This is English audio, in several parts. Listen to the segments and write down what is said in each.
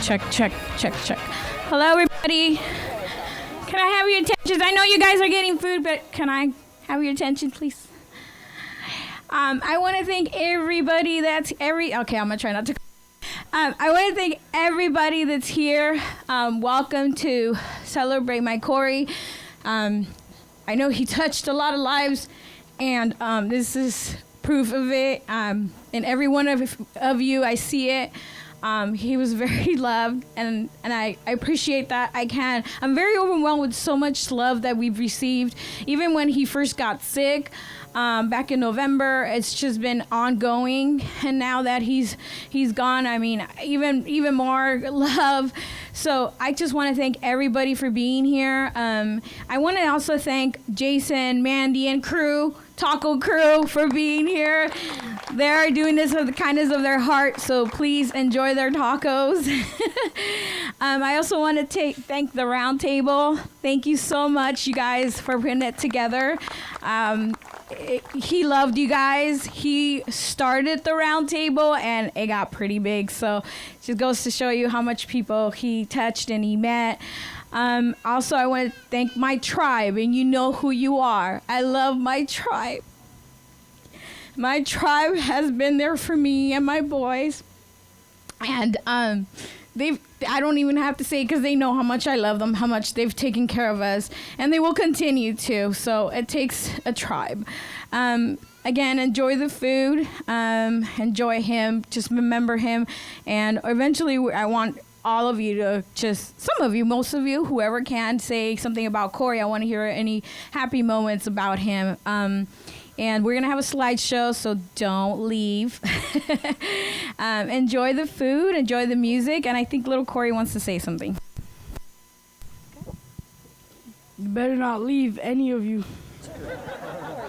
check, check, check, check. Hello, everybody. Can I have your attention? I know you guys are getting food, but can I have your attention, please? I want to thank everybody okay, I'm going to try not to. I want to thank everybody that's here. Welcome to celebrate my Cory. I know he touched a lot of lives, and this is proof of it. In every one of you, I see it. He was very loved, and I appreciate that. I'm very overwhelmed with so much love that we've received. Even when he first got sick, back in November, it's just been ongoing. And now that he's gone, I mean, even more love. So I just want to thank everybody for being here. I want to also thank Jason, Mandy, and Taco Crew for being here. They're doing this with the kindness of their heart, so please enjoy their tacos. I also want to thank the round table. Thank you so much, you guys, for putting it together. He loved you guys. He started the round table, and it got pretty big. So it just goes to show you how much people he touched and he met. Also, I want to thank my tribe, and you know who you are. I love my tribe. My tribe has been there for me and my boys. And I don't even have to say it because they know how much I love them, how much they've taken care of us, and they will continue to. So it takes a tribe. Again, enjoy the food, enjoy him, just remember him, and eventually I want all of you to some of you, most of you, whoever can, say something about Cory. I want to hear any happy moments about him. And we're going to have a slideshow, so don't leave. Enjoy the food, enjoy the music, and I think little Cory wants to say something. You better not leave, any of you.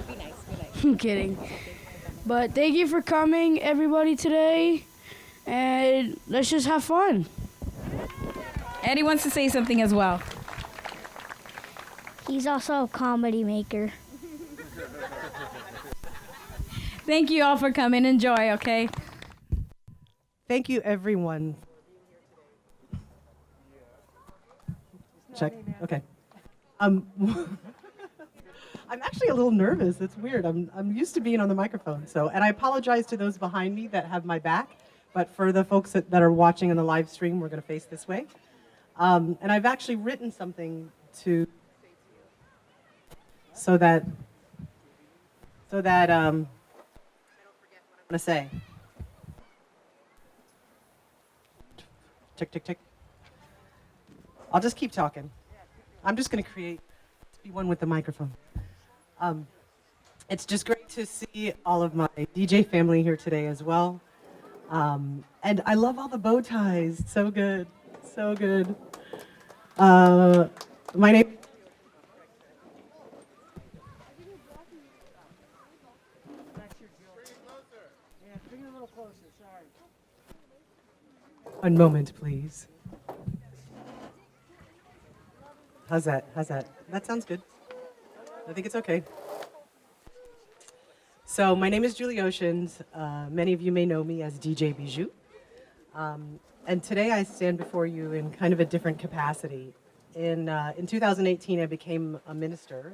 Be nice. I'm kidding. But thank you for coming, everybody, today, and let's just have fun. Eddie wants to say something as well. He's also a comedy maker. Thank you all for coming. Enjoy, okay? Thank you, everyone. Check. Okay. I'm actually a little nervous. It's weird. I'm used to being on the microphone. And I apologize to those behind me that have my back. But for the folks that are watching on the live stream, we're going to face this way. And I've actually written something so that I don't forget what I'm going to say. Tick, tick, tick. I'll just keep talking. I'm just going to be one with the microphone. It's just great to see all of my DJ family here today as well. And I love all the bow ties. So good. So good. My name... One moment, please. How's that? That sounds good. I think it's okay. So my name is Julie Oceans. Many of you may know me as DJ Bijou. And today I stand before you in kind of a different capacity. In 2018, I became a minister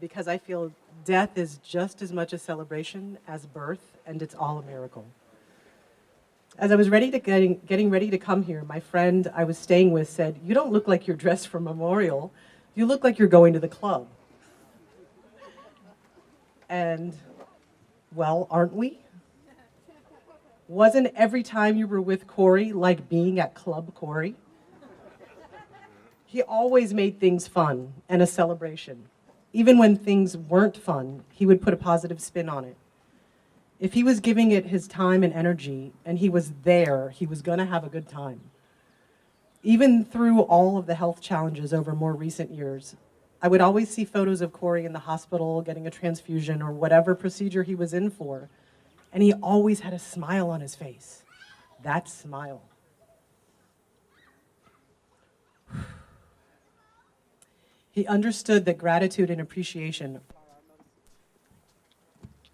because I feel death is just as much a celebration as birth, and it's all a miracle. As I was getting ready to come here, my friend I was staying with said, "You don't look like you're dressed for memorial. You look like you're going to the club." And, well, aren't we? Wasn't every time you were with Cory like being at Club Cory? He always made things fun and a celebration. Even when things weren't fun, he would put a positive spin on it. If he was giving it his time and energy, and he was there, he was going to have a good time. Even through all of the health challenges over more recent years, I would always see photos of Cory in the hospital getting a transfusion or whatever procedure he was in for, and he always had a smile on his face. That smile. He understood that gratitude and appreciation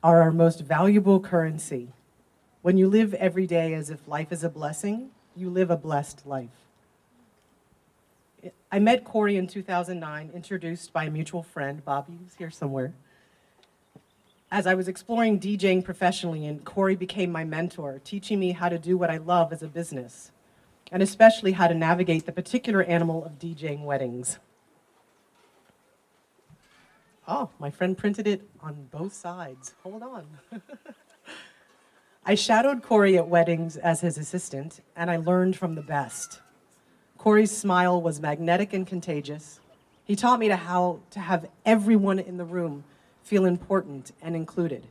are our most valuable currency. When you live every day as if life is a blessing, you live a blessed life. I met Cory in 2009, introduced by a mutual friend, Bobby, who's here somewhere. As I was exploring DJing professionally, and Cory became my mentor, teaching me how to do what I love as a business, and especially how to navigate the particular animal of DJing weddings. Oh, my friend printed it on both sides. Hold on. I shadowed Cory at weddings as his assistant, and I learned from the best. Cory's smile was magnetic and contagious. He taught me how to have everyone in the room feel important and included.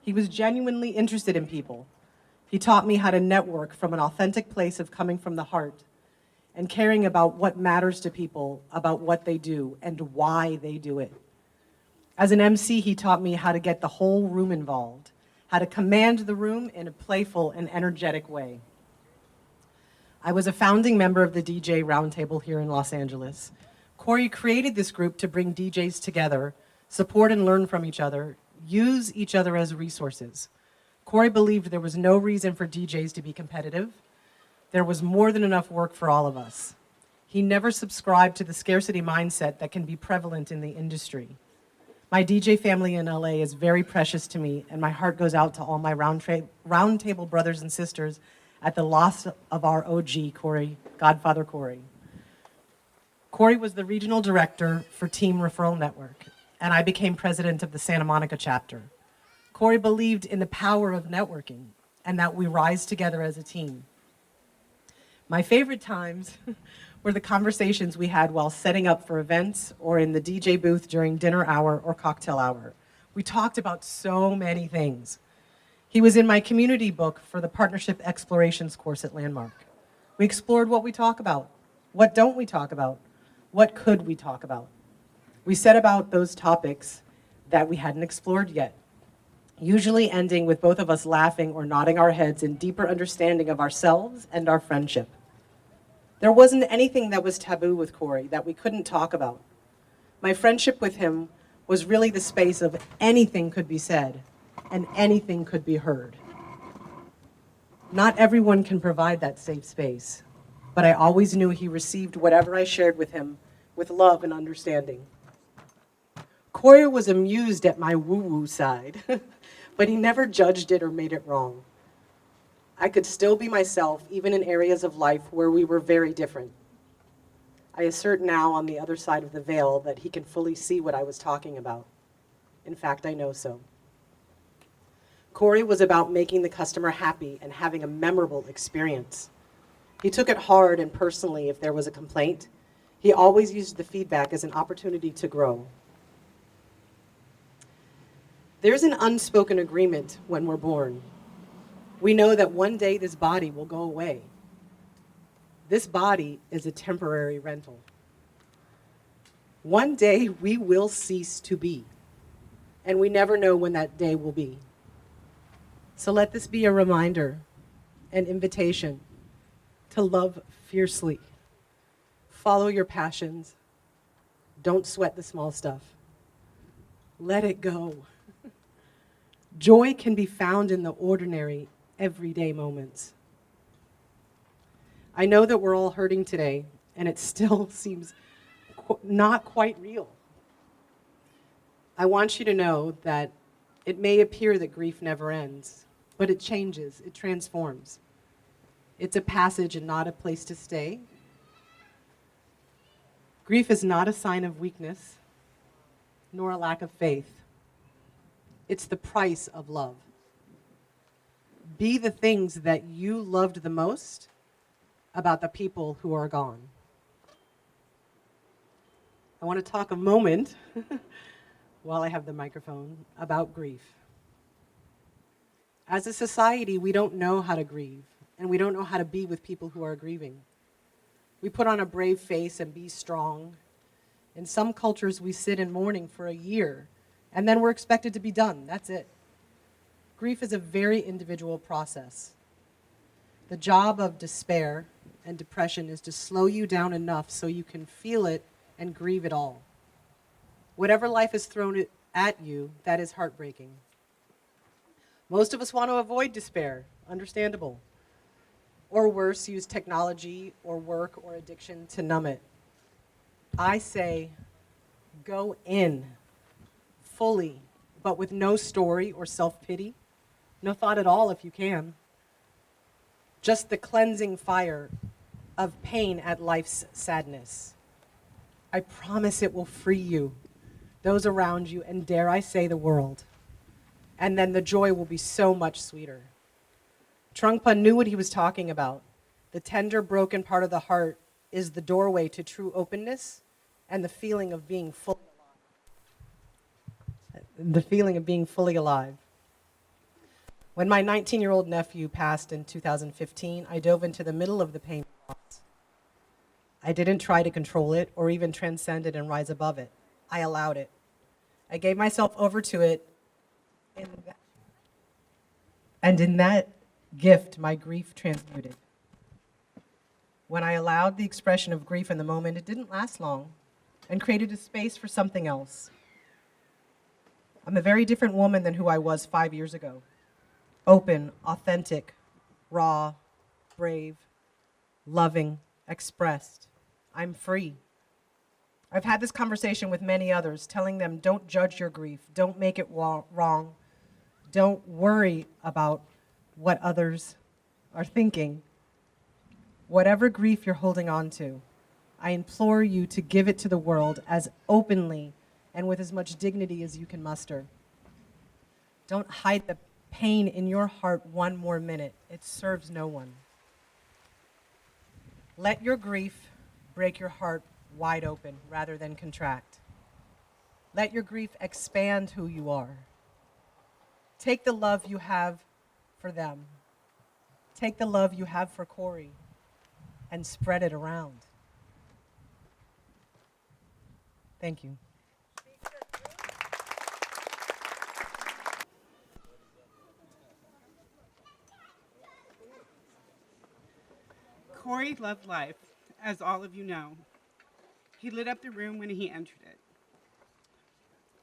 He was genuinely interested in people. He taught me how to network from an authentic place of coming from the heart and caring about what matters to people, about what they do, and why they do it. As an MC, he taught me how to get the whole room involved, how to command the room in a playful and energetic way. I was a founding member of the DJ Roundtable here in Los Angeles. Cory created this group to bring DJs together, support and learn from each other, use each other as resources. Cory believed there was no reason for DJs to be competitive. There was more than enough work for all of us. He never subscribed to the scarcity mindset that can be prevalent in the industry. My DJ family in LA is very precious to me, and my heart goes out to all my roundtable brothers and sisters at the loss of our OG, Cory, Godfather Cory. Cory was the regional director for Team Referral Network, and I became president of the Santa Monica chapter. Cory believed in the power of networking and that we rise together as a team. My favorite times were the conversations we had while setting up for events or in the DJ booth during dinner hour or cocktail hour. We talked about so many things. He was in my community book for the Partnership Explorations course at Landmark. We explored what we talk about, what don't we talk about, what could we talk about. We set about those topics that we hadn't explored yet, usually ending with both of us laughing or nodding our heads in deeper understanding of ourselves and our friendship. There wasn't anything that was taboo with Cory that we couldn't talk about. My friendship with him was really the space of anything could be said and anything could be heard. Not everyone can provide that safe space, but I always knew he received whatever I shared with him with love and understanding. Cory was amused at my woo-woo side, but he never judged it or made it wrong. I could still be myself, even in areas of life where we were very different. I assert now on the other side of the veil that he can fully see what I was talking about. In fact, I know so. Cory was about making the customer happy and having a memorable experience. He took it hard and personally if there was a complaint. He always used the feedback as an opportunity to grow. There's an unspoken agreement when we're born. We know that one day this body will go away. This body is a temporary rental. One day we will cease to be, and we never know when that day will be. So let this be a reminder, an invitation to love fiercely. Follow your passions. Don't sweat the small stuff. Let it go. Joy can be found in the ordinary, everyday moments. I know that we're all hurting today, and it still seems not quite real. I want you to know that it may appear that grief never ends, but it changes, it transforms. It's a passage and not a place to stay. Grief is not a sign of weakness, nor a lack of faith. It's the price of love. Be the things that you loved the most about the people who are gone. I want to talk a moment, while I have the microphone, about grief. As a society, we don't know how to grieve, and we don't know how to be with people who are grieving. We put on a brave face and be strong. In some cultures, we sit in mourning for a year, and then we're expected to be done. That's it. Grief is a very individual process. The job of despair and depression is to slow you down enough so you can feel it and grieve it all. Whatever life has thrown at you, that is heartbreaking. Most of us want to avoid despair, understandable. or worse, use technology or work or addiction to numb it. I say, go in fully, but with no story or self-pity, no thought at all if you can. Just the cleansing fire of pain at life's sadness. I promise it will free you, those around you, and dare I say the world. And then the joy will be so much sweeter. Trungpa knew what he was talking about. The tender, broken part of the heart is the doorway to true openness and the feeling of being fully alive. The feeling of being fully alive. When my 19-year-old nephew passed in 2015, I dove into the middle of the pain. I didn't try to control it or even transcend it and rise above it. I allowed it. I gave myself over to it, and in that gift, my grief transmuted. When I allowed the expression of grief in the moment, it didn't last long and created a space for something else. I'm a very different woman than who I was 5 years ago. Open, authentic, raw, brave, loving, expressed. I'm free. I've had this conversation with many others, telling them don't judge your grief, don't make it wrong, don't worry about what others are thinking. Whatever grief you're holding on to, I implore you to give it to the world as openly and with as much dignity as you can muster. Don't hide the pain in your heart one more minute. It serves no one. Let your grief break your heart wide open rather than contract. Let your grief expand who you are. Take the love you have for them. Take the love you have for Cory and spread it around. Thank you. Cory loved life, as all of you know. He lit up the room when he entered it.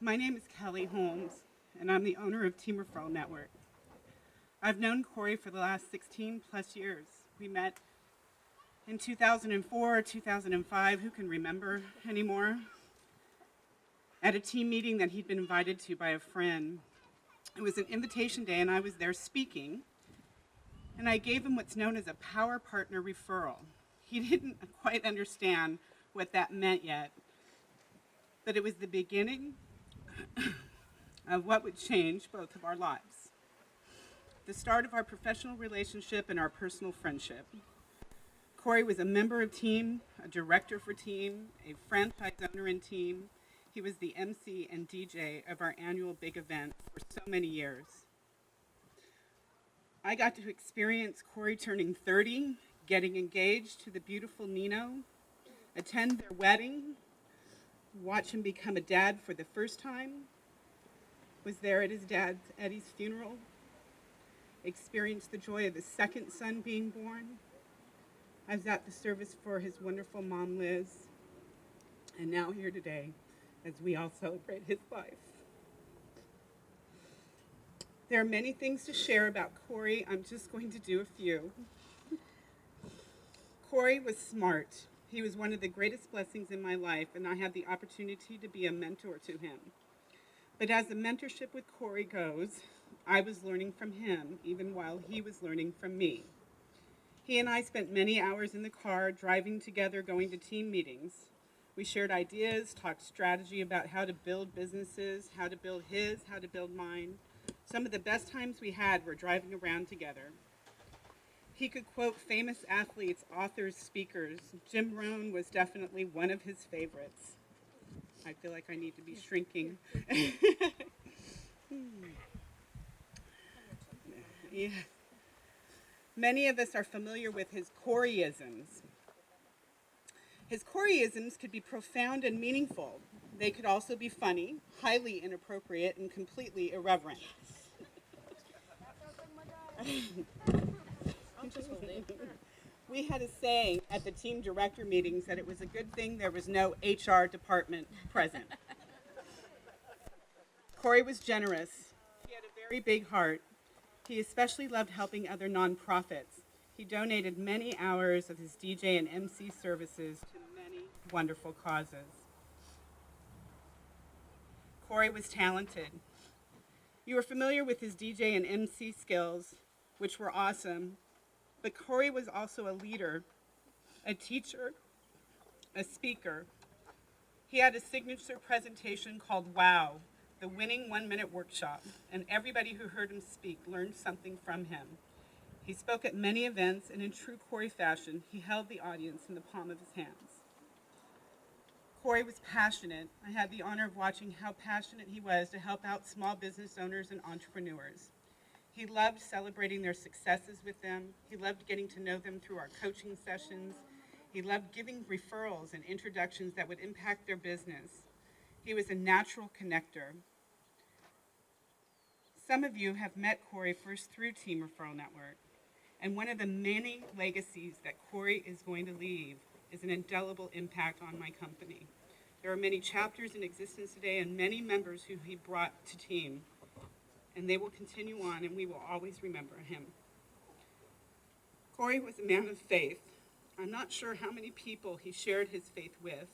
My name is Kelly Holmes, and I'm the owner of Team Referral Network. I've known Cory for the last 16 plus years. We met in 2004 or 2005, who can remember anymore, at a team meeting that he'd been invited to by a friend. It was an invitation day, and I was there speaking, and I gave him what's known as a power partner referral. He didn't quite understand what that meant yet, but it was the beginning of what would change both of our lives. The start of our professional relationship and our personal friendship. Cory was a member of Team, a director for Team, a franchise owner in Team. He was the MC and DJ of our annual big event for so many years. I got to experience Cory turning 30, getting engaged to the beautiful Nino, attend their wedding, watch him become a dad for the first time, was there at his dad Eddie's funeral, experienced the joy of his second son being born. I was at the service for his wonderful mom, Liz, and now here today as we all celebrate his life. There are many things to share about Cory. I'm just going to do a few. Cory was smart. He was one of the greatest blessings in my life, and I had the opportunity to be a mentor to him. But as the mentorship with Cory goes, I was learning from him, even while he was learning from me. He and I spent many hours in the car, driving together, going to team meetings. We shared ideas, talked strategy about how to build businesses, how to build his, how to build mine. Some of the best times we had were driving around together. He could quote famous athletes, authors, speakers. Jim Rohn was definitely one of his favorites. I feel like I need to be shrinking. Yeah. Many of us are familiar with his Coryisms. His Coryisms could be profound and meaningful. They could also be funny, highly inappropriate, and completely irreverent. We had a saying at the team director meetings that it was a good thing there was no HR department present. Cory was generous. He had a very big heart. He especially loved helping other nonprofits. He donated many hours of his DJ and MC services to many wonderful causes. Cory was talented. You are familiar with his DJ and MC skills, which were awesome, but Cory was also a leader, a teacher, a speaker. He had a signature presentation called WOW, the Winning 1 Minute Workshop, and everybody who heard him speak learned something from him. He spoke at many events, and in true Cory fashion, he held the audience in the palm of his hands. Cory was passionate. I had the honor of watching how passionate he was to help out small business owners and entrepreneurs. He loved celebrating their successes with them. He loved getting to know them through our coaching sessions. He loved giving referrals and introductions that would impact their business. He was a natural connector. Some of you have met Cory first through Team Referral Network, and one of the many legacies that Cory is going to leave is an indelible impact on my company. There are many chapters in existence today and many members who he brought to Team, and they will continue on, and we will always remember him. Cory was a man of faith. I'm not sure how many people he shared his faith with,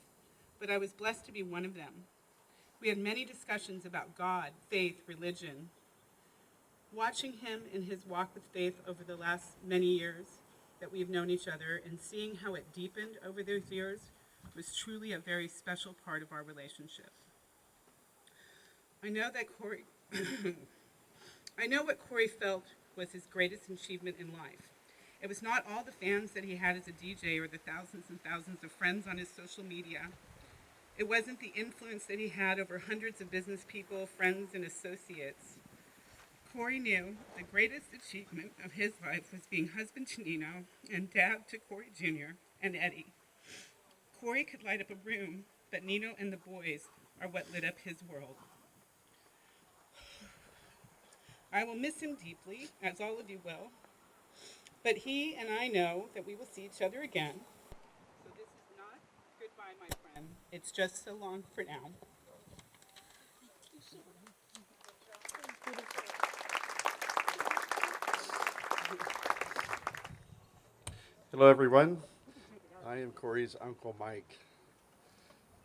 but I was blessed to be one of them. We had many discussions about God, faith, religion. Watching him in his walk with faith over the last many years that we've known each other and seeing how it deepened over those years was truly a very special part of our relationship. I know what Cory felt was his greatest achievement in life. It was not all the fans that he had as a DJ or the thousands and thousands of friends on his social media. It wasn't the influence that he had over hundreds of business people, friends, and associates. Cory knew the greatest achievement of his life was being husband to Nino and dad to Cory Jr. and Eddie. Cory could light up a room, but Nino and the boys are what lit up his world. I will miss him deeply, as all of you will, but he and I know that we will see each other again. So this is not goodbye, my friend. It's just so long for now. Hello, everyone. I am Cory's Uncle Mike.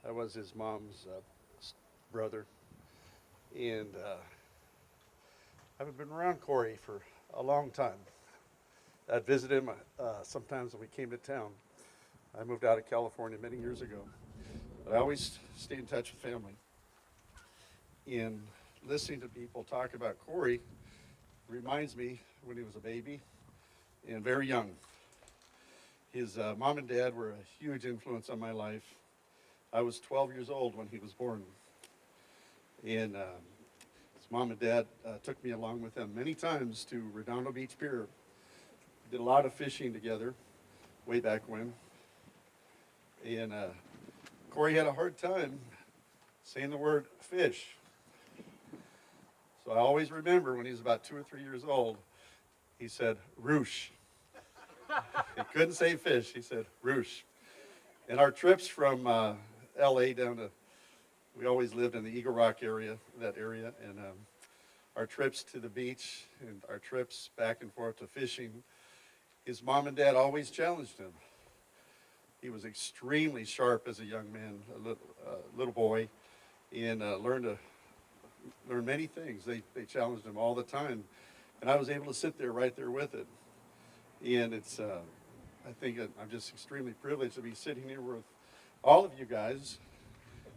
I was his mom's brother, and I've been around Cory for a long time. I'd visit him sometimes when we came to town. I moved out of California many years ago, but I always stay in touch with family. And listening to people talk about Cory reminds me when he was a baby and very young. His mom and dad were a huge influence on my life. I was 12 years old when he was born. And his mom and dad took me along with them many times to Redondo Beach Pier. We did a lot of fishing together way back when. And Cory had a hard time saying the word fish. So I always remember when he was about 2 or 3 years old, he said, "Roosh." He couldn't say fish, he said roosh. And our trips from LA down to, we always lived in the Eagle Rock area, and our trips to the beach and our trips back and forth to fishing, his mom and dad always challenged him. He was extremely sharp as a young man, a little boy, and learned many things. They challenged him all the time, and I was able to sit there right there with it. And it's, I think I'm just extremely privileged to be sitting here with all of you guys,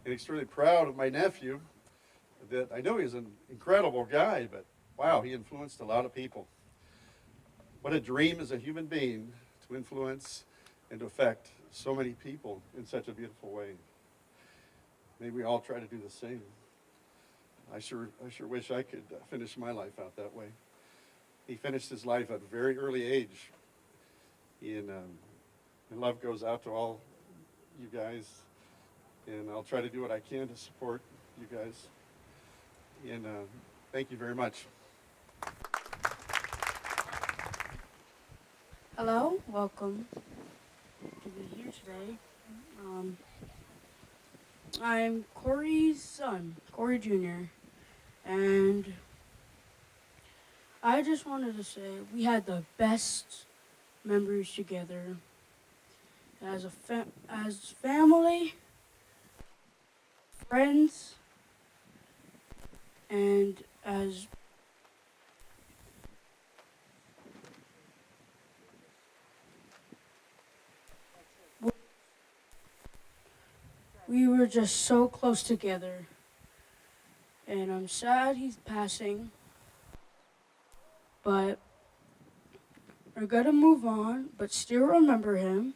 and extremely proud of my nephew. That I know he's an incredible guy, but wow, he influenced a lot of people. What a dream as a human being to influence and to affect so many people in such a beautiful way. May we all try to do the same. I sure wish I could finish my life out that way. He finished his life at a very early age. And love goes out to all you guys. And I'll try to do what I can to support you guys. And thank you very much. Hello, welcome to be here today. I'm Cory's son, Cory Jr., and I just wanted to say we had the best members together as as family, friends, and as we were just so close together. And I'm sad he's passing, but we're gonna move on, but still remember him.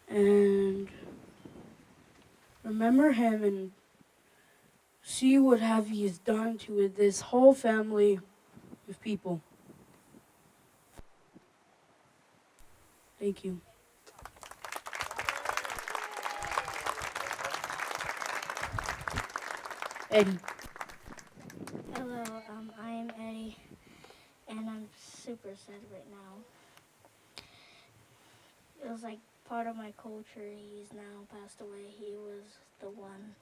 And remember him and see what have he has done to this whole family of people. Thank you. Eddie. Hello, I am Eddie, and I'm super sad right now. It was like part of my culture. He's now passed away. He was the one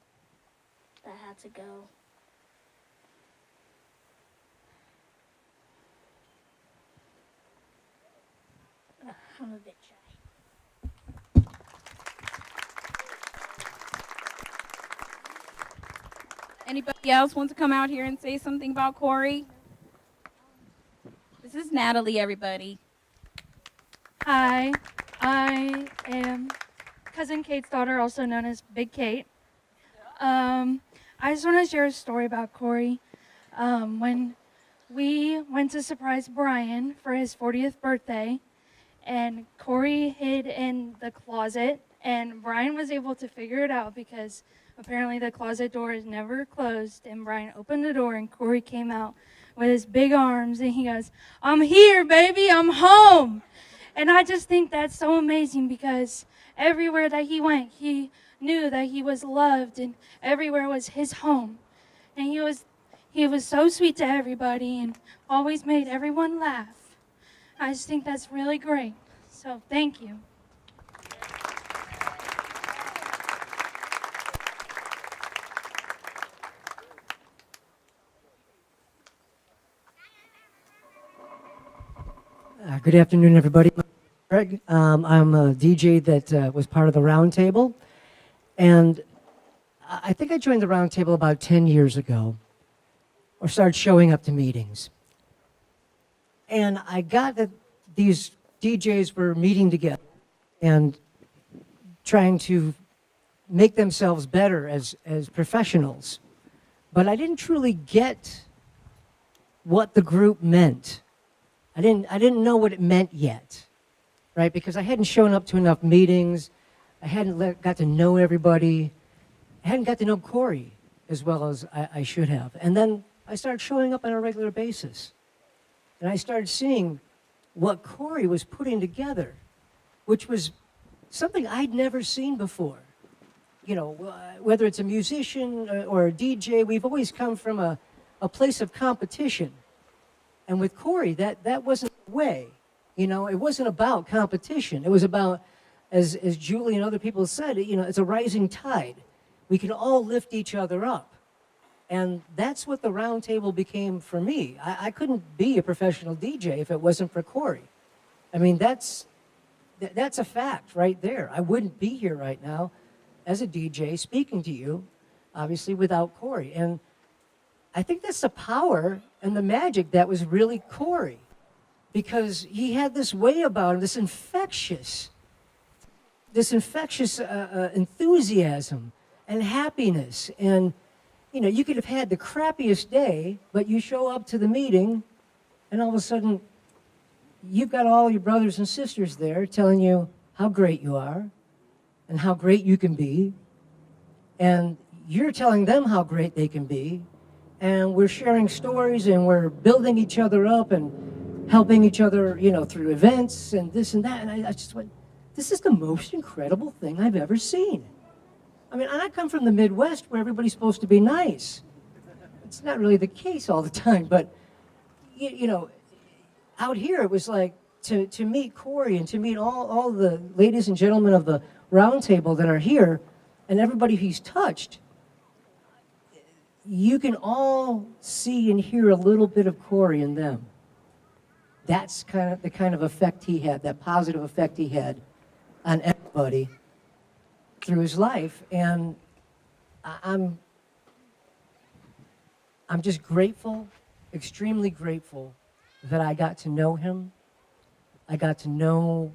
that had to go. I'm a bit shy. Anybody else want to come out here and say something about Cory? This is Natalie, everybody. Hi, I am Cousin Kate's daughter, also known as Big Kate. I just want to share a story about Cory. When we went to surprise Brian for his 40th birthday, and Cory hid in the closet, and Brian was able to figure it out because apparently the closet door is never closed, and Brian opened the door, and Cory came out with his big arms, and he goes, "I'm here, baby, I'm home." And I just think that's so amazing because everywhere that he went, he knew that he was loved, and everywhere was his home. And he was so sweet to everybody and always made everyone laugh. I just think that's really great. So thank you. Good afternoon, everybody. Greg, I'm a DJ that was part of the Round Table, and I think I joined the Round Table about 10 years ago, or started showing up to meetings. And I got that these DJs were meeting together and trying to make themselves better as professionals, but I didn't truly get what the group meant. I didn't know what it meant yet, right? Because I hadn't shown up to enough meetings. I hadn't got to know everybody. I hadn't got to know Cory as well as I should have. And then I started showing up on a regular basis. And I started seeing what Cory was putting together, which was something I'd never seen before. You know, whether it's a musician or a DJ, we've always come from a place of competition. And with Cory, that wasn't the way. You know, it wasn't about competition. It was about, as Julie and other people said, you know, it's a rising tide. We can all lift each other up. And that's what the Round Table became for me. I couldn't be a professional DJ if it wasn't for Cory. I mean, that's a fact right there. I wouldn't be here right now as a DJ speaking to you, obviously, without Cory. And I think that's the power and the magic that was really Cory, because he had this way about him, this infectious enthusiasm and happiness. And, you know, you could have had the crappiest day, but you show up to the meeting, and all of a sudden, you've got all your brothers and sisters there telling you how great you are and how great you can be. And you're telling them how great they can be. And we're sharing stories, and we're building each other up and helping each other, you know, through events and this and that. And I just went, this is the most incredible thing I've ever seen. I mean, I come from the Midwest where everybody's supposed to be nice. It's not really the case all the time, but, you know, out here it was like to meet Cory and to meet all the ladies and gentlemen of the Round Table that are here and everybody he's touched. You can all see and hear a little bit of Cory in them. that's the kind of effect he had, that positive effect he had on everybody through his life. And I'm just grateful, extremely grateful that I got to know him. I got to know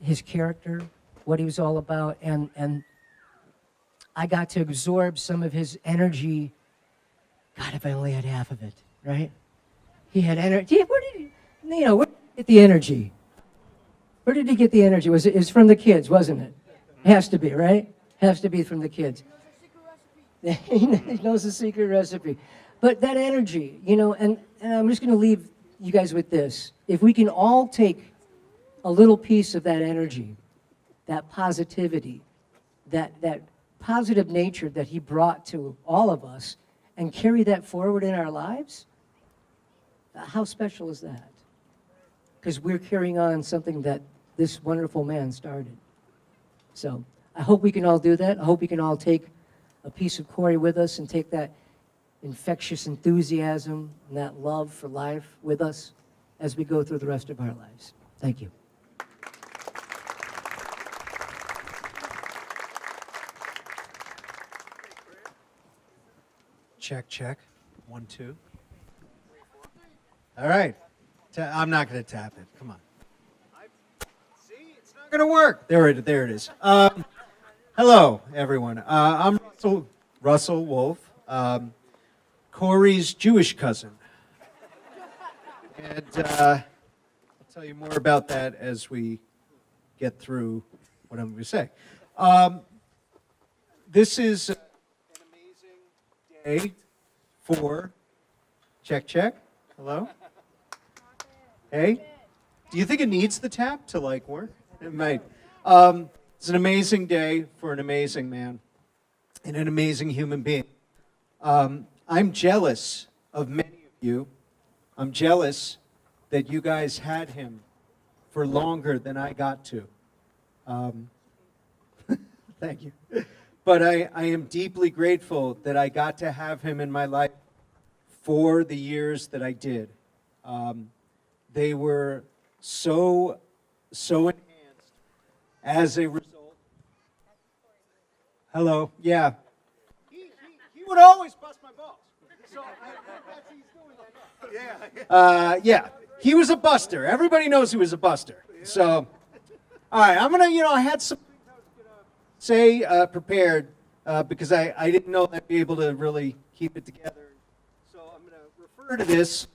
his character, what he was all about, and I got to absorb some of his energy. God, if I only had half of it, right? He had energy. Where did he get the energy? Where did he get the energy? It was from the kids, wasn't it? Has to be, right? Has to be from the kids. He knows the secret recipe. But that energy, and I'm just going to leave you guys with this. If we can all take a little piece of that energy, that positivity, that positive nature that he brought to all of us, and carry that forward in our lives, how special is that? Because we're carrying on something that this wonderful man started. So I hope we can all do that. I hope we can all take a piece of Cory with us and take that infectious enthusiasm and that love for life with us as we go through the rest of our lives. Thank you. Check, check. 1, 2. All right. I'm not going to tap it. Come on. See, it's not going to work. There it is. Hello, everyone. I'm Russell Wolf, Cory's Jewish cousin. And I'll tell you more about that as we get through what I'm going to say. This is an amazing day for check, check. Hello? Hey? Do you think it needs the tap to work? It might. It's an amazing day for an amazing man and an amazing human being. I'm jealous of many of you. I'm jealous that you guys had him for longer than I got to. Thank you. But I am deeply grateful that I got to have him in my life for the years that I did. They were so enhanced as a result. Hello, yeah. He would always bust my balls. So that's he's doing that. Yeah. He was a buster. Everybody knows he was a buster. So, all right, I'm gonna, I had some things I was gonna say prepared because I didn't know I'd be able to really keep it together. So I'm gonna refer to this.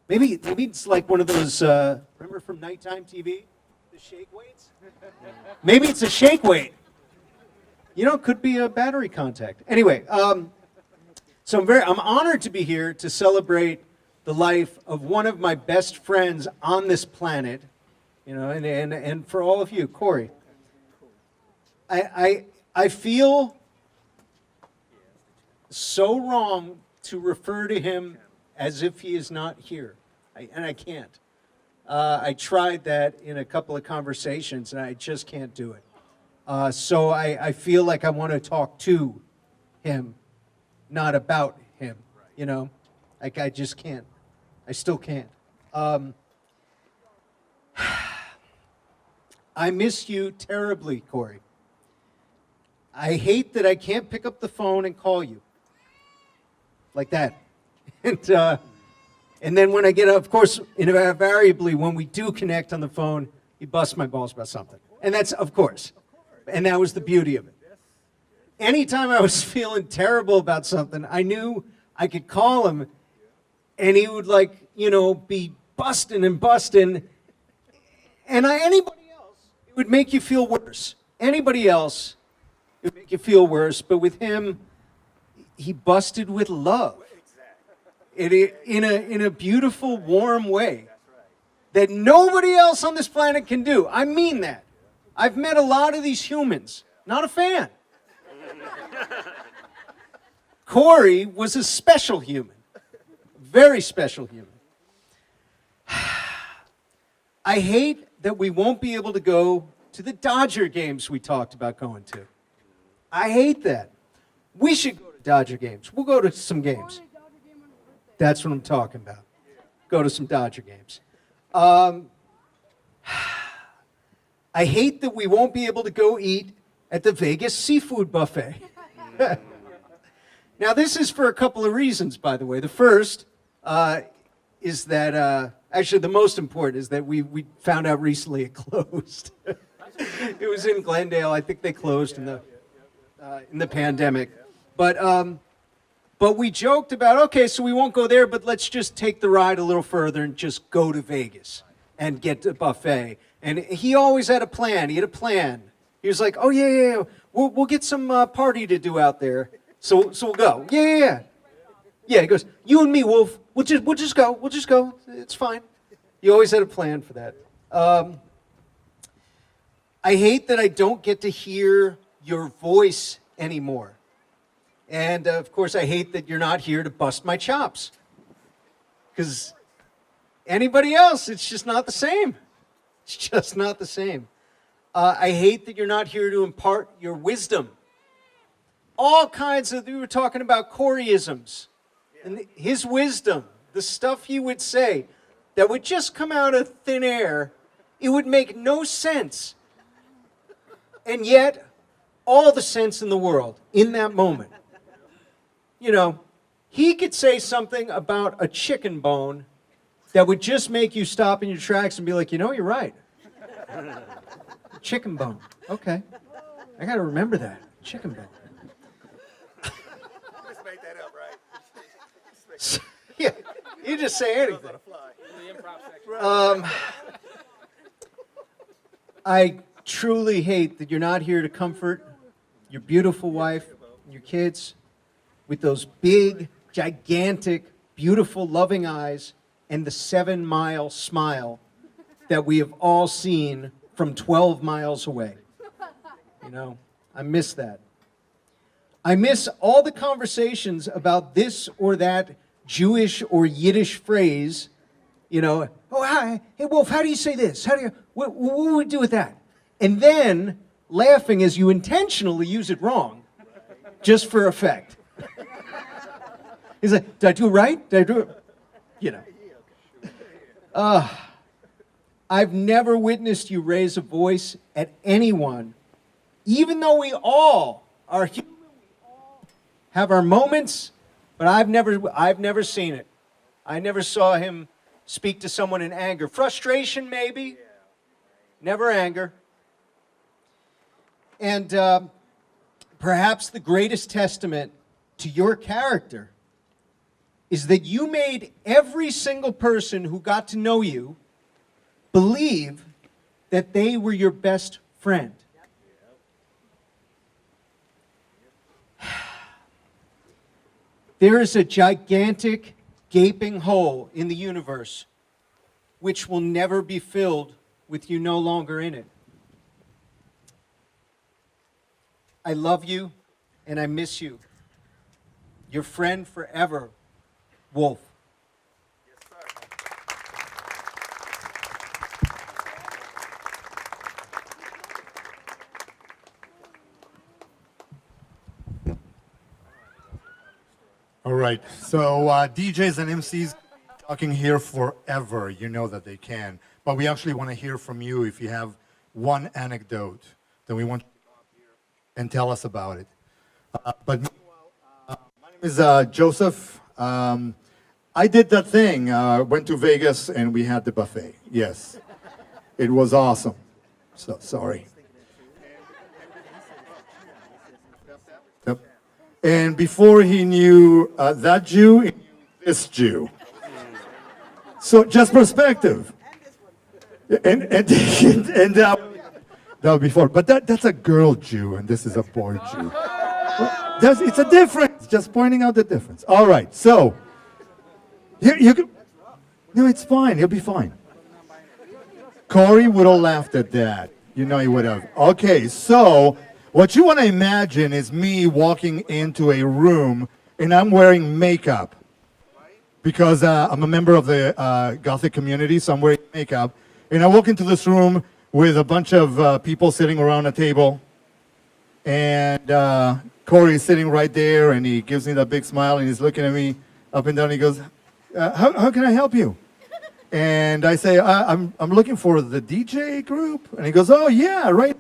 Maybe it's like one of those. Remember from nighttime TV, the shake weights. Maybe it's a shake weight. It could be a battery contact. Anyway, so I'm honored to be here to celebrate the life of one of my best friends on this planet, and for all of you, Cory. I feel so wrong to refer to him as if he is not here, and I can't. I tried that in a couple of conversations, and I just can't do it. So I feel like I want to talk to him, not about him, I just can't. I still can't. I miss you terribly, Cory. I hate that I can't pick up the phone and call you like that. And then when I get, of course, invariably, when we do connect on the phone, he busts my balls about something. And that's, of course. And that was the beauty of it. Anytime I was feeling terrible about something, I knew I could call him, and he would, be busting and busting. And anybody else, it would make you feel worse. Anybody else, it would make you feel worse. But with him, he busted with love. In a beautiful, warm way that nobody else on this planet can do. I mean that. I've met a lot of these humans. Not a fan. Cory was a special human. Very special human. I hate that we won't be able to go to the Dodger games we talked about going to. I hate that. We should go to Dodger games. We'll go to some games. That's what I'm talking about. Go to some Dodger games. I hate that we won't be able to go eat at the Vegas seafood buffet. Now, this is for a couple of reasons, by the way. The first is that, actually, the most important is that we found out recently it closed. It was in Glendale. I think they closed in the pandemic. But we joked about, okay, so we won't go there, but let's just take the ride a little further and just go to Vegas and get the buffet. And he always had a plan. He had a plan. He was like, oh, yeah. We'll get some party to do out there. So we'll go. Yeah. Yeah, he goes, you and me, Wolf, we'll just go. We'll just go. It's fine. He always had a plan for that. I hate that I don't get to hear your voice anymore. And, of course, I hate that you're not here to bust my chops. Because anybody else, it's just not the same. It's just not the same. I hate that you're not here to impart your wisdom. All kinds of, we were talking about Coryisms. And his wisdom, the stuff he would say that would just come out of thin air, it would make no sense. And yet, all the sense in the world in that moment. You know, he could say something about a chicken bone that would just make you stop in your tracks and be like, you know, you're right. Chicken bone. Okay. I got to remember that. Chicken bone. You just made that up, right? Yeah, you just say anything. I truly hate that you're not here to comfort your beautiful wife and your kids with those big, gigantic, beautiful, loving eyes and the 7-mile smile that we have all seen from 12 miles away. You know, I miss that. I miss all the conversations about this or that Jewish or Yiddish phrase. You know, oh, hi, hey, Wolf, how do you say this? What would we do with that? And then laughing as you intentionally use it wrong, just for effect. He's like, did I do it right? Did I do it? You know. I've never witnessed you raise a voice at anyone, even though we all are human, have our moments, but I've never seen it. I never saw him speak to someone in anger. Frustration, maybe. Never anger. And perhaps the greatest testament to your character is that you made every single person who got to know you believe that they were your best friend. There is a gigantic, gaping hole in the universe which will never be filled with you no longer in it. I love you and I miss you. Your friend forever, Wolf. All right, so DJs and MCs talking here forever. You know that they can. But we actually want to hear from you. If you have one anecdote, then we want you to come up here and tell us about it. But meanwhile, my name is Joseph. I did that thing. Went to Vegas and we had the buffet. Yes, it was awesome. So sorry. Yep. And before he knew that Jew, he knew this Jew. So just perspective. And that would be fun. But that's a girl Jew, and this is a boy Jew. It's a difference. Just pointing out the difference. All right. So here you can. No, it's fine. He'll be fine. Cory would have laughed at that. You know he would have. Okay. So what you want to imagine is me walking into a room, and I'm wearing makeup because I'm a member of the Gothic community, so I'm wearing makeup. And I walk into this room with a bunch of people sitting around a table. And Cory is sitting right there, and he gives me that big smile, and he's looking at me up and down. He goes, how can I help you? And I say, I'm looking for the DJ group. And he goes, oh, yeah, right.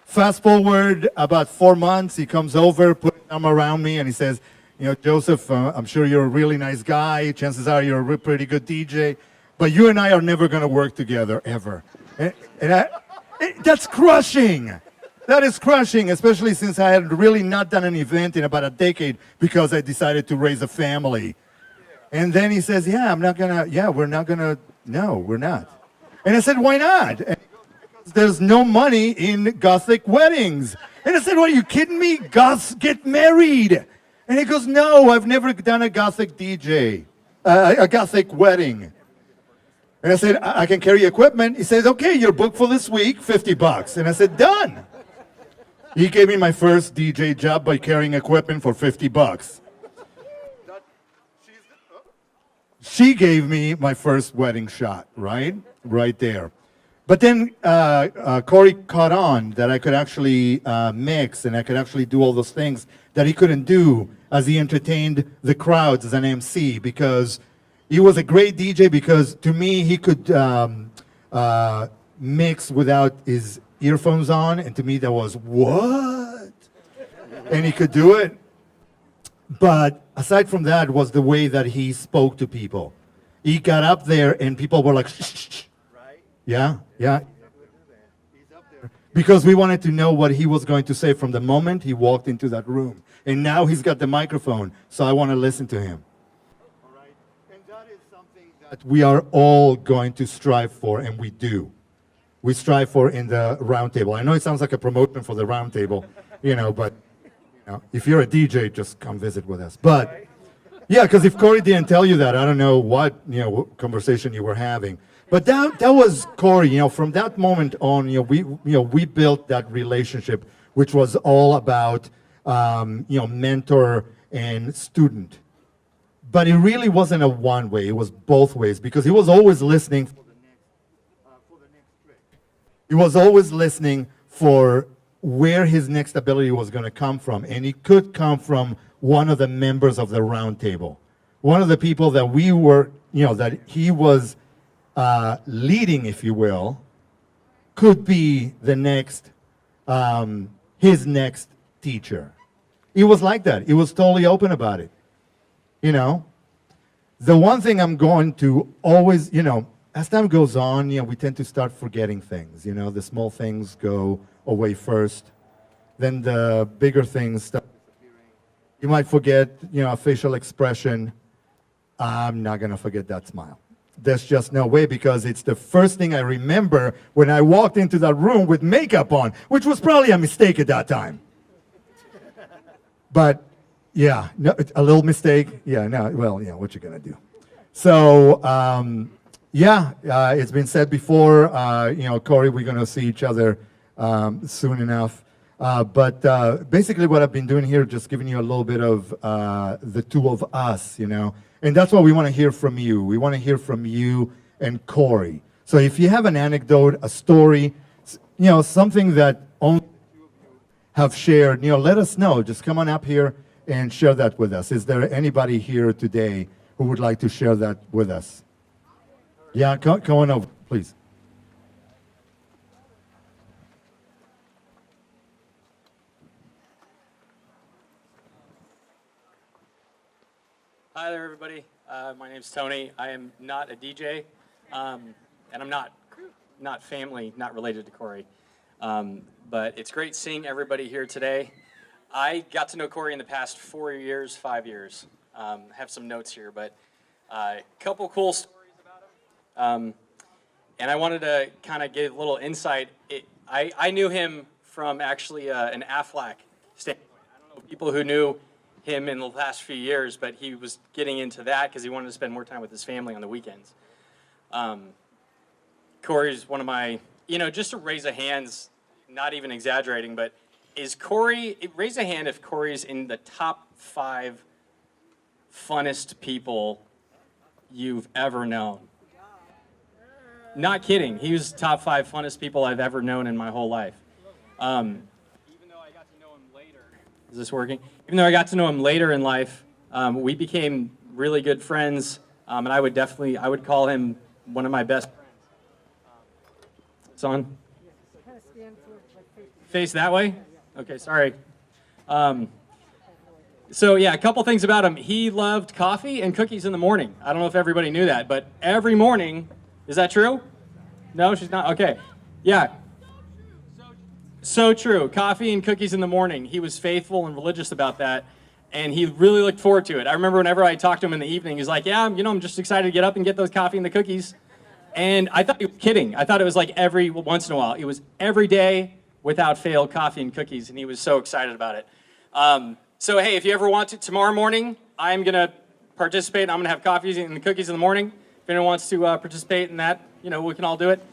Fast forward about 4 months, he comes over, puts his arm around me, and he says, you know, Joseph, I'm sure you're a really nice guy. Chances are you're a pretty good DJ. But you and I are never going to work together, ever. That's crushing. That is crushing, especially since I had really not done an event in about a decade because I decided to raise a family. And then he says, we're not going to, no, we're not. And I said, why not? And he goes, because there's no money in Gothic weddings. And I said, what, are you kidding me? Goths get married. And he goes, no, I've never done a Gothic a Gothic wedding. And I said, I can carry equipment. He says, okay, you're booked for this week, $50. And I said, done. He gave me my first DJ job by carrying equipment for $50. She gave me my first wedding shot, right there. But then Cory caught on that I could actually mix and I could actually do all those things that he couldn't do as he entertained the crowds as an MC, because he was a great DJ, because to me he could mix without his earphones on, and to me that was what? And he could do it. But aside from that was the way that he spoke to people. He got up there and people were like, shh, shh, shh. Right? Yeah. Because we wanted to know what he was going to say from the moment he walked into that room. And now he's got the microphone, so I want to listen to him. All right? And that is something that we are all going to strive for, and we do. We strive for in the roundtable. I know it sounds like a promotion for the roundtable, but if you're a DJ, just come visit with us. But yeah, because if Cory didn't tell you that, I don't know what conversation you were having. But that was Cory. From that moment on, we built that relationship, which was all about mentor and student. But it really wasn't a one way; it was both ways, because he was always listening for the next trick. He was always listening for where his next ability was going to come from, and it could come from one of the members of the round table, one of the people that we were, that he was leading, if you will, could be the next, his next teacher. It was like that. He was totally open about it. The one thing I'm going to always, as time goes on, we tend to start forgetting things. The small things go away first. Then the bigger things start disappearing. You might forget, a facial expression. I'm not going to forget that smile. There's just no way, because it's the first thing I remember when I walked into that room with makeup on, which was probably a mistake at that time. But yeah, no, a little mistake. Yeah, no, well, what you going to do? So, it's been said before, Cory, we're going to see each other soon enough. But basically what I've been doing here, just giving you a little bit of the two of us, And that's what we want to hear from you. We want to hear from you and Cory. So if you have an anecdote, a story, something that only the two of you have shared, let us know. Just come on up here and share that with us. Is there anybody here today who would like to share that with us? Yeah, come on over, please. Hi there, everybody. My name's Tony. I am not a DJ, and I'm not family, not related to Cory. But it's great seeing everybody here today. I got to know Cory in the past 5 years. Have some notes here, but a couple cool stories about him. And I wanted to kind of give a little insight. I knew him from actually an Aflac standpoint. I don't know people who knew him in the last few years, but he was getting into that because he wanted to spend more time with his family on the weekends. Cory's one of my, just to raise a hands, not even exaggerating, but is Cory, raise a hand if Cory's in the top 5 funnest people you've ever known. Not kidding. He was top 5 funnest people I've ever known in my whole life. Even though I got to know him later. Is this working? Even though I got to know him later in life, we became really good friends And I would call him one of my best friends. It's on? Face that way? Okay, sorry. So yeah, a couple things about him. He loved coffee and cookies in the morning. I don't know if everybody knew that, but every morning, is that true? No, she's not? Okay. Yeah. So true. Coffee and cookies in the morning. He was faithful and religious about that, and he really looked forward to it. I remember whenever I talked to him in the evening, he's like, yeah, I'm just excited to get up and get those coffee and the cookies. And I thought he was kidding. I thought it was like every once in a while. It was every day without fail, coffee and cookies, and he was so excited about it. So hey, if you ever want to, tomorrow morning, I'm going to participate. I'm going to have coffee and the cookies in the morning. If anyone wants to participate in that, we can all do it.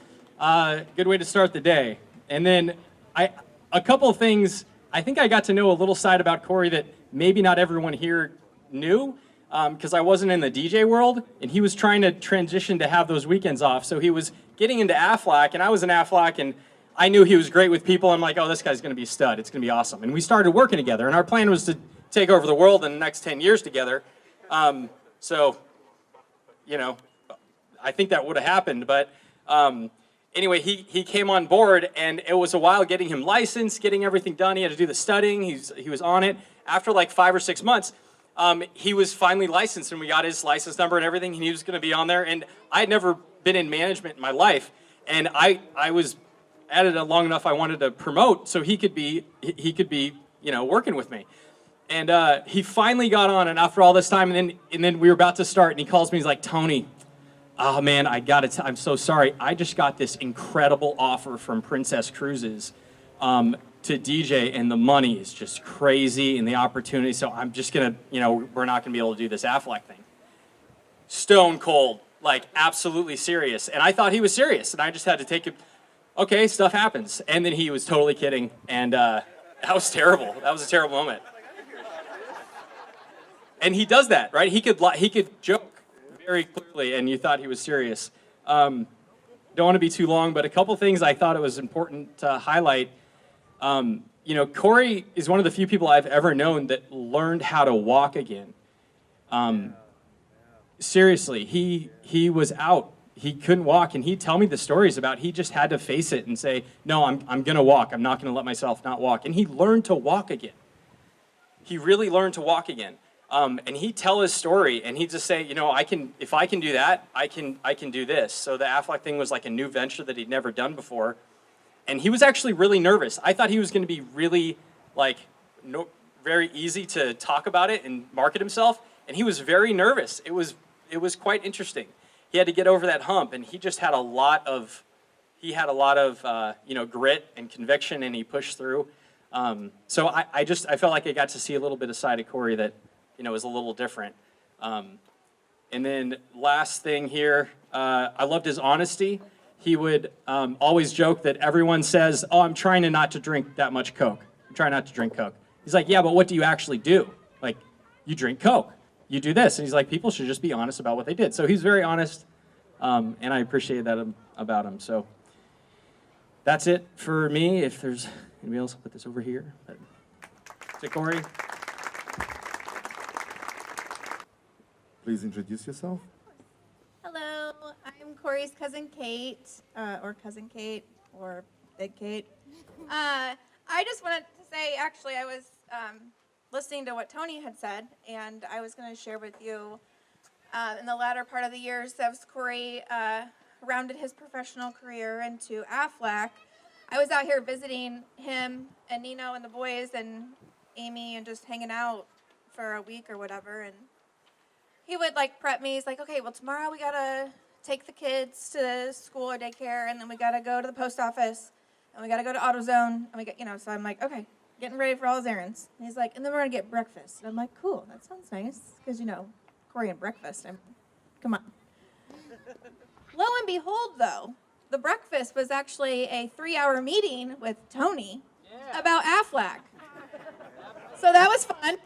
Good way to start the day. And then a couple of things, I think I got to know a little side about Cory that maybe not everyone here knew, because I wasn't in the DJ world, and he was trying to transition to have those weekends off. So he was getting into Aflac, and I was in Aflac, and I knew he was great with people. I'm like, oh, this guy's going to be a stud. It's going to be awesome. And we started working together, and our plan was to take over the world in the next 10 years together. So, I think that would have happened, but anyway, he came on board, and it was a while getting him licensed, getting everything done. He had to do the studying. He was on it. After like 5 or 6 months, he was finally licensed, and we got his license number and everything, and he was going to be on there. And I had never been in management in my life, and I was at it long enough I wanted to promote so he could be working with me. And he finally got on, and after all this time, and then we were about to start, and he calls me. He's like, Tony, oh man, I'm so sorry. I just got this incredible offer from Princess Cruises to DJ, and the money is just crazy, and the opportunity. So I'm just gonna, we're not gonna be able to do this Aflac thing. Stone cold, like absolutely serious. And I thought he was serious, and I just had to take it. Okay, stuff happens. And then he was totally kidding, and that was terrible. That was a terrible moment. And he does that, right? He could joke very clearly, and you thought he was serious. Don't want to be too long, but a couple things I thought it was important to highlight. Cory is one of the few people I've ever known that learned how to walk again. Seriously, he was out. He couldn't walk, and he'd tell me the stories about he just had to face it and say, no, I'm going to walk. I'm not going to let myself not walk. And he learned to walk again. He really learned to walk again. And he'd tell his story, and he'd just say, if I can do that, I can do this. So the Aflac thing was like a new venture that he'd never done before. And he was actually really nervous. I thought he was going to be really, very easy to talk about it and market himself. And he was very nervous. It was quite interesting. He had to get over that hump, and he just had a lot of, grit and conviction, and he pushed through. So I felt like I got to see a little bit of side of Cory that, was a little different. And then last thing here, I loved his honesty. He would always joke that everyone says, oh, I'm trying not to drink that much Coke. I'm trying not to drink Coke. He's like, yeah, but what do you actually do? Like, you drink Coke. You do this. And he's like, people should just be honest about what they did. So he's very honest, and I appreciate that about him. So that's it for me. If there's anybody else, I'll put this over here. That's it, Cory. Please introduce yourself. Hello, I'm Cory's cousin Kate, or Big Kate. I just wanted to say, actually, I was listening to what Tony had said, and I was going to share with you in the latter part of the years as Cory rounded his professional career into Aflac. I was out here visiting him and Nino and the boys and Amy and just hanging out for a week or whatever, and he would prep me. He's like, okay, well, tomorrow we got to take the kids to school or daycare, and then we got to go to the post office, and we got to go to AutoZone, and we got, so I'm like, okay, getting ready for all his errands. And he's like, and then we're going to get breakfast. And I'm like, cool, that sounds nice, because, Cory and breakfast, come on. Lo and behold, though, the breakfast was actually a 3-hour meeting with Tony about Aflac. So that was fun,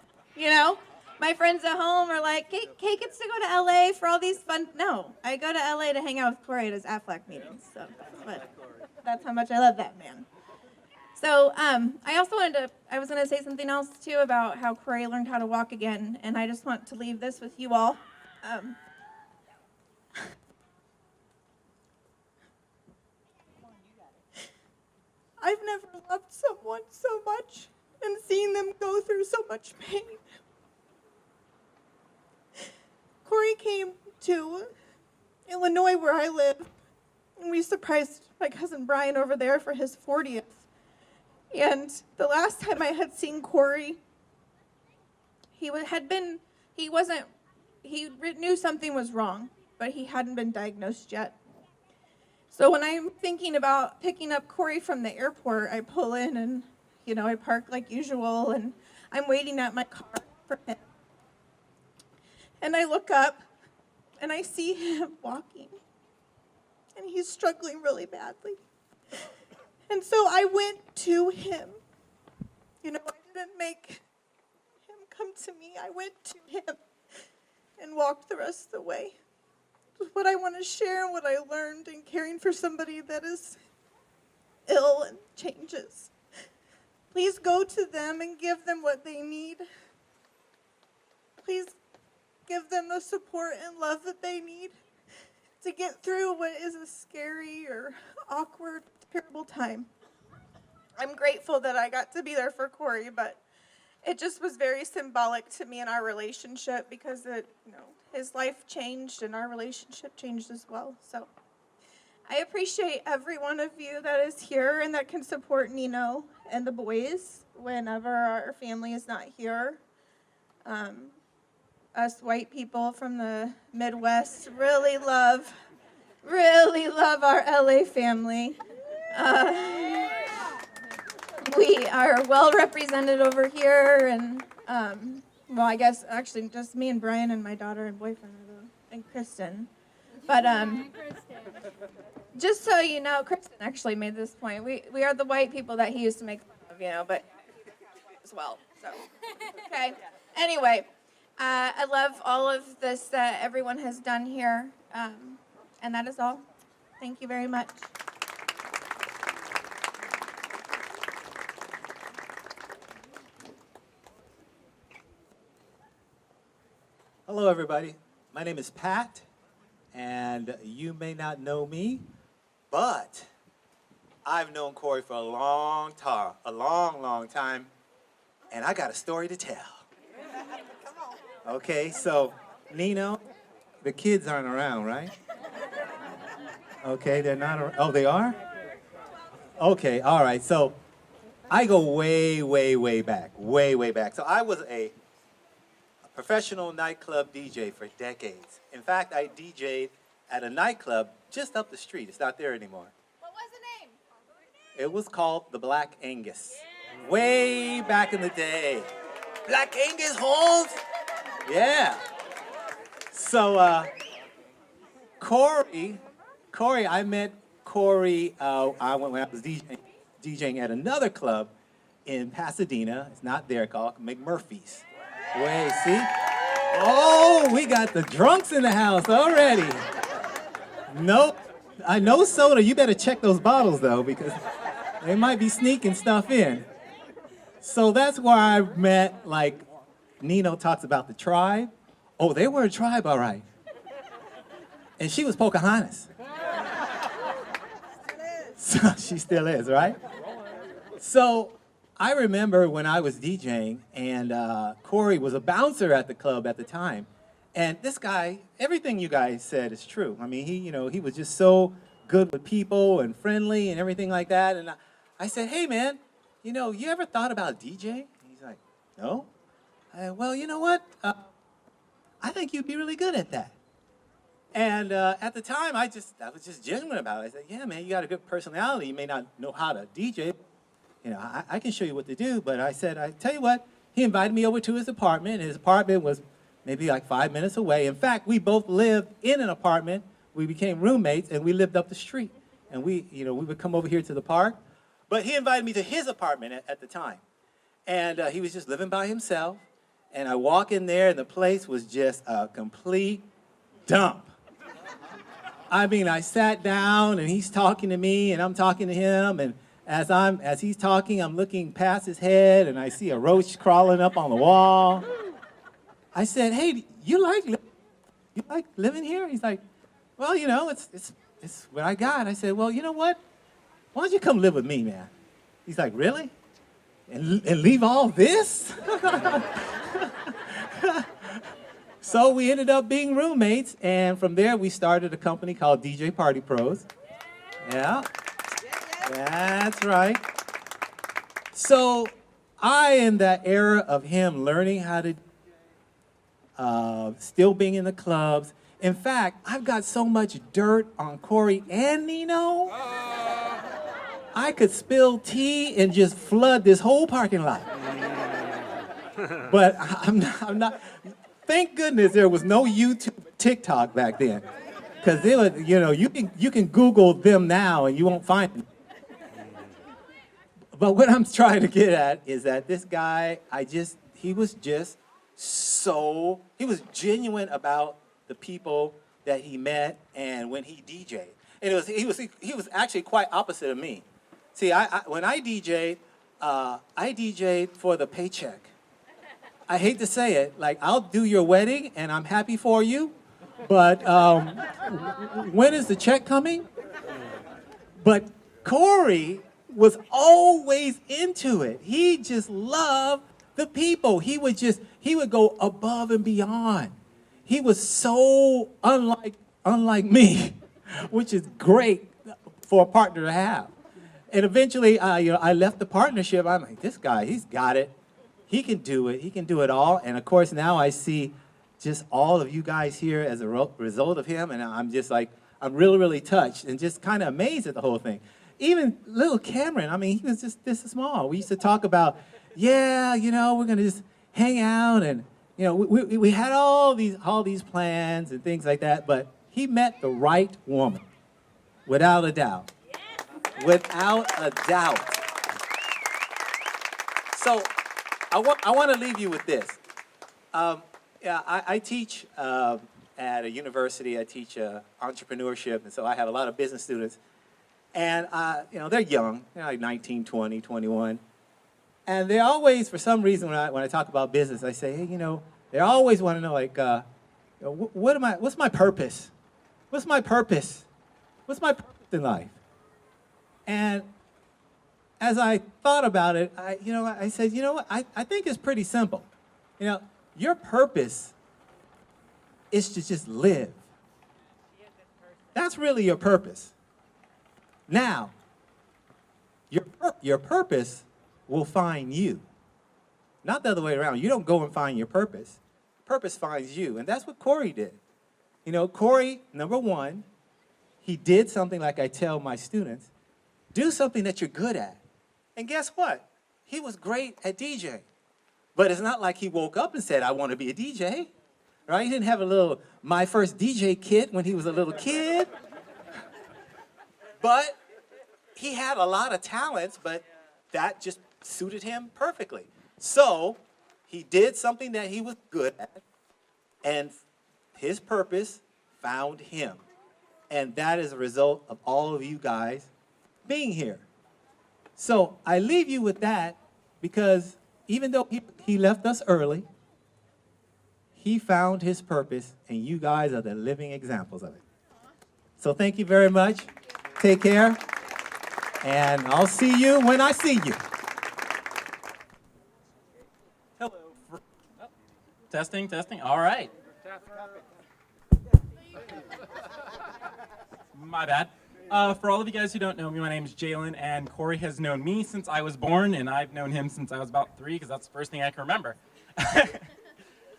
My friends at home are like, Kate gets to go to LA for all these fun. No, I go to LA to hang out with Cory at his Aflac meetings. So, but that's how much I love that man. So I was going to say something else too about how Cory learned how to walk again. And I just want to leave this with you all. I've never loved someone so much and seen them go through so much pain. Cory came to Illinois, where I live, and we surprised my cousin Brian over there for his 40th. And the last time I had seen Cory, he knew something was wrong, but he hadn't been diagnosed yet. So when I'm thinking about picking up Cory from the airport, I pull in and, I park like usual, and I'm waiting at my car for him. And I look up, and I see him walking, and he's struggling really badly. And so I went to him. I didn't make him come to me. I went to him and walked the rest of the way. What I want to share and what I learned in caring for somebody that is ill and changes. Please go to them and give them what they need. Please give them the support and love that they need to get through what is a scary or awkward, terrible time. I'm grateful that I got to be there for Cory, but it just was very symbolic to me in our relationship because his life changed and our relationship changed as well. So I appreciate every one of you that is here and that can support Nino and the boys whenever our family is not here. Us white people from the Midwest really love our LA family. We are well represented over here, and I guess actually just me and Brian and my daughter and boyfriend and Kristen. But just so you know, Kristen actually made this point. We are the white people that he used to make fun of, but as well. So okay. Anyway, I love all of this that everyone has done here, and that is all. Thank you very much. Hello, everybody. My name is Pat, and you may not know me, but I've known Cory for a long time, and I got a story to tell. Okay, so Nino, the kids aren't around, right? Okay, they're not around. Oh, they are? Okay, all right. So I go way back. So I was a professional nightclub DJ for decades. In fact, I DJ'd at a nightclub just up the street. It's not there anymore. What was the name? It was called the Black Angus. Yeah. Way back in the day. Black Angus, Holmes? Yeah. So, Cory, I met Cory when I was DJing at another club in Pasadena. It's not there, called McMurphy's. Wait, see? Oh, we got the drunks in the house already. Nope. I know soda. You better check those bottles, though, because they might be sneaking stuff in. So that's where I met, like, Nino talks about the tribe. Oh, they were a tribe, all right. And she was Pocahontas. So she still is, right? So I remember when I was DJing, and Cory was a bouncer at the club at the time. And this guy, everything you guys said is true. I mean, he was just so good with people and friendly and everything like that. And I said, hey, man, you ever thought about DJing? He's like, no. Well, you know what? I think you'd be really good at that. And at the time, I was just genuine about it. I said, yeah, man, you got a good personality. You may not know how to DJ. I can show you what to do. But I said, I tell you what, he invited me over to his apartment. And his apartment was maybe like 5 minutes away. In fact, we both lived in an apartment. We became roommates, and we lived up the street. And we would come over here to the park. But he invited me to his apartment at the time. And he was just living by himself. And I walk in there, and the place was just a complete dump. I mean, I sat down, and he's talking to me, and I'm talking to him, and as he's talking, I'm looking past his head, and I see a roach crawling up on the wall. I said, hey, you like living here? He's like, well, it's what I got. I said, well, you know what? Why don't you come live with me, man? He's like, really? And leave all this? So we ended up being roommates, and from there we started a company called DJ Party Pros. Yeah, that's right. So I, in that era of him learning how to, still being in the clubs. In fact, I've got so much dirt on Cory and Nino. I could spill tea and just flood this whole parking lot. But I'm not. Thank goodness there was no YouTube, TikTok back then, because they would, you can Google them now and you won't find them. But what I'm trying to get at is that this guy, he was genuine about the people that he met and when he DJ'd. And he was actually quite opposite of me. See, when I DJ'd for the paycheck. I hate to say it, like, I'll do your wedding and I'm happy for you, but when is the check coming? But Cory was always into it. He just loved the people. He would go above and beyond. He was so unlike me, which is great for a partner to have. And eventually, I left the partnership. I'm like, this guy, he's got it. He can do it. He can do it all. And of course, now I see just all of you guys here as a result of him. And I'm just like, I'm really, really touched and just kind of amazed at the whole thing. Even little Cameron, I mean, he was just this small. We used to talk about, we're going to just hang out. And, we had all these plans and things like that. But he met the right woman, without a doubt. Without a doubt. So I want to leave you with this. I teach at a university. I teach entrepreneurship, and so I have a lot of business students. And, they're young. They're like 19, 20, 21. And they always, for some reason, when I talk about business, I say, hey, they always want to know, like, what's my purpose? What's my purpose? What's my purpose in life? And as I thought about it, I said, I think it's pretty simple. Your purpose is to just live. That's really your purpose. Now, your purpose will find you. Not the other way around. You don't go and find your purpose. Purpose finds you, and that's what Cory did. Cory, number one, he did something like I tell my students, do something that you're good at. And guess what? He was great at DJing. But it's not like he woke up and said, I want to be a DJ. Right? He didn't have a little My First DJ kit when he was a little kid. But he had a lot of talents, but that just suited him perfectly. So he did something that he was good at, and his purpose found him. And that is a result of all of you guys being here. So I leave you with that because even though he left us early, he found his purpose, and you guys are the living examples of it. So thank you very much. Take care. And I'll see you when I see you. Hello. Testing. All right. My bad. For all of you guys who don't know me, my name is Jalen, and Cory has known me since I was born, and I've known him since I was about 3, because that's the first thing I can remember.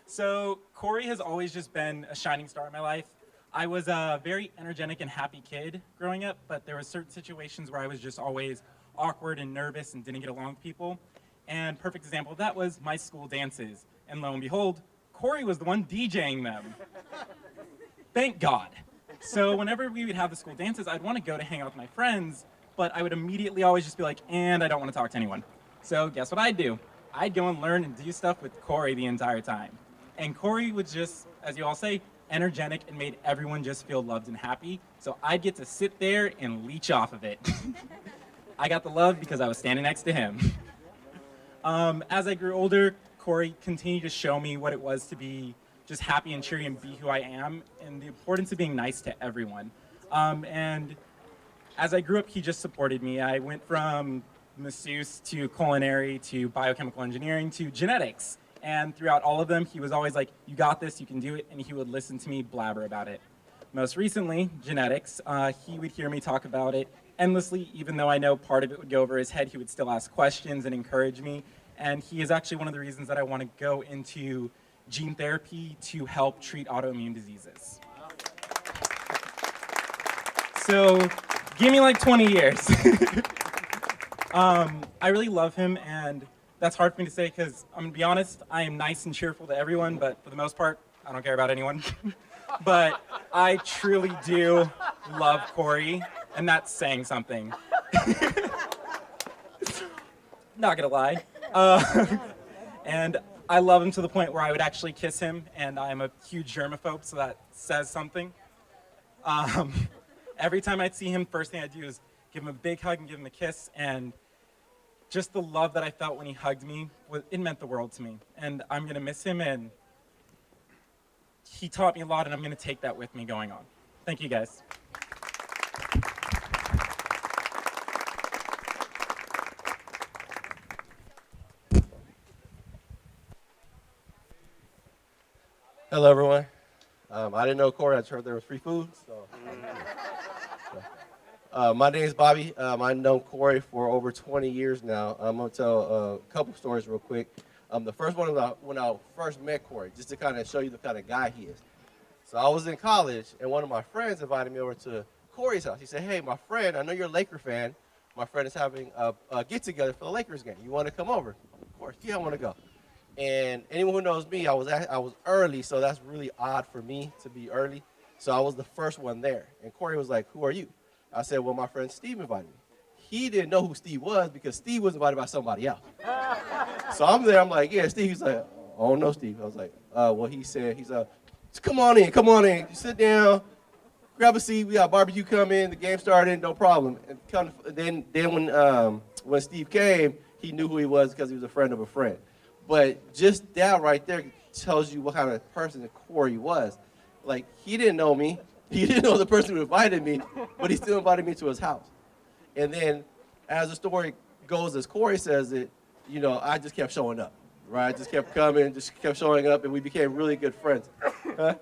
So Cory has always just been a shining star in my life. I was a very energetic and happy kid growing up, but there were certain situations where I was just always awkward and nervous and didn't get along with people. And perfect example of that was my school dances. And lo and behold, Cory was the one DJing them. Thank God. So whenever we would have the school dances, I'd want to go to hang out with my friends, but I would immediately always just be like, and I don't want to talk to anyone. So guess what I'd do? I'd go and learn and do stuff with Cory the entire time. And Cory was just, as you all say, energetic and made everyone just feel loved and happy. So I'd get to sit there and leech off of it. I got the love because I was standing next to him. As I grew older, Cory continued to show me what it was to be just happy and cheery and be who I am, and the importance of being nice to everyone. And as I grew up, he just supported me. I went from masseuse to culinary to biochemical engineering to genetics. And throughout all of them, he was always like, you got this, you can do it, and he would listen to me blabber about it. Most recently, genetics, he would hear me talk about it endlessly. Even though I know part of it would go over his head, he would still ask questions and encourage me. And he is actually one of the reasons that I want to go into gene therapy to help treat autoimmune diseases. So give me like 20 years. I really love him, and that's hard for me to say because I'm going to be honest, I am nice and cheerful to everyone, but for the most part, I don't care about anyone. But I truly do love Cory, and that's saying something. Not gonna lie. And I love him to the point where I would actually kiss him, and I'm a huge germaphobe, so that says something. Every time I'd see him, first thing I'd do is give him a big hug and give him a kiss, and just the love that I felt when he hugged me, it meant the world to me. And I'm gonna miss him, and he taught me a lot, and I'm gonna take that with me going on. Thank you, guys. Hello, everyone. I didn't know Cory. I just heard there was free food. My name is Bobby. I've known Cory for over 20 years now. I'm going to tell a couple stories real quick. The first one was when I first met Cory, just to kind of show you the kind of guy he is. So I was in college, and one of my friends invited me over to Cory's house. He said, hey, my friend, I know you're a Laker fan. My friend is having a get-together for the Lakers game. You want to come over? Of course. Yeah, I want to go. And anyone who knows me, I was early, so that's really odd for me to be early. So I was the first one there. And Cory was like, who are you? I said, well, my friend Steve invited me. He didn't know who Steve was because Steve was invited by somebody else. So I'm there, I'm like, yeah, Steve. He's like, oh, no, Steve. I was like, well, he's come on in, sit down, grab a seat. We got barbecue coming, the game started, no problem. And then when Steve came, he knew who he was because he was a friend of a friend. But just that right there tells you what kind of person Cory was. Like, he didn't know me. He didn't know the person who invited me, but he still invited me to his house. And then as the story goes, as Cory says it, you know, I just kept showing up, right? I just kept coming, just kept showing up, and we became really good friends. Huh?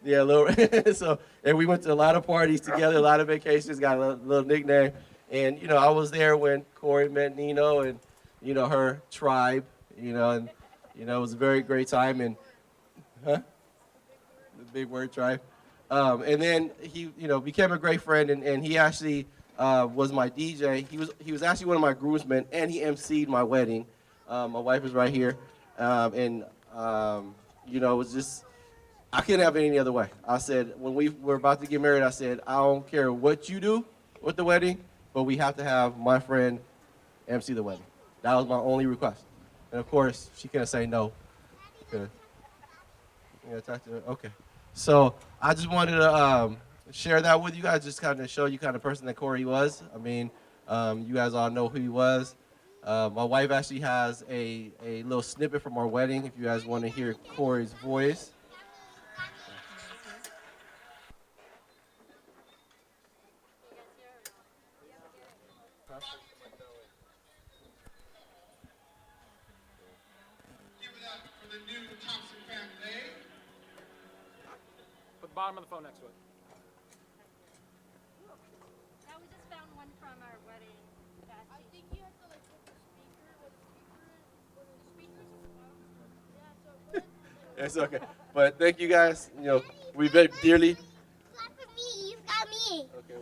Yeah, a little. So, and we went to a lot of parties together, a lot of vacations, got a little nickname. And, you know, I was there when Cory met Nino and, you know, her tribe. You know, and, you know, it was a very great time, and, the big word tribe. And then he, you know, became a great friend, and he actually was my DJ. He was actually one of my groomsmen, and he emceed my wedding. My wife is right here, and, you know, it was just, I couldn't have it any other way. I said, when we were about to get married, I said, I don't care what you do with the wedding, but we have to have my friend MC the wedding. That was my only request. And of course, she couldn't say no. Talk to her. Okay. So I just wanted to share that with you guys, just kind of show you kind of person that Cory was. I mean, you guys all know who he was. My wife actually has a little snippet from our wedding, if you guys want to hear Cory's voice. Put the bottom of the phone next to it. Yeah, we just found one from our wedding. I think you have to like put the speaker where the speakers at the bottom. Yeah, so It's okay. But thank you guys. You know, we very dearly. clap for me. You've got me. Okay.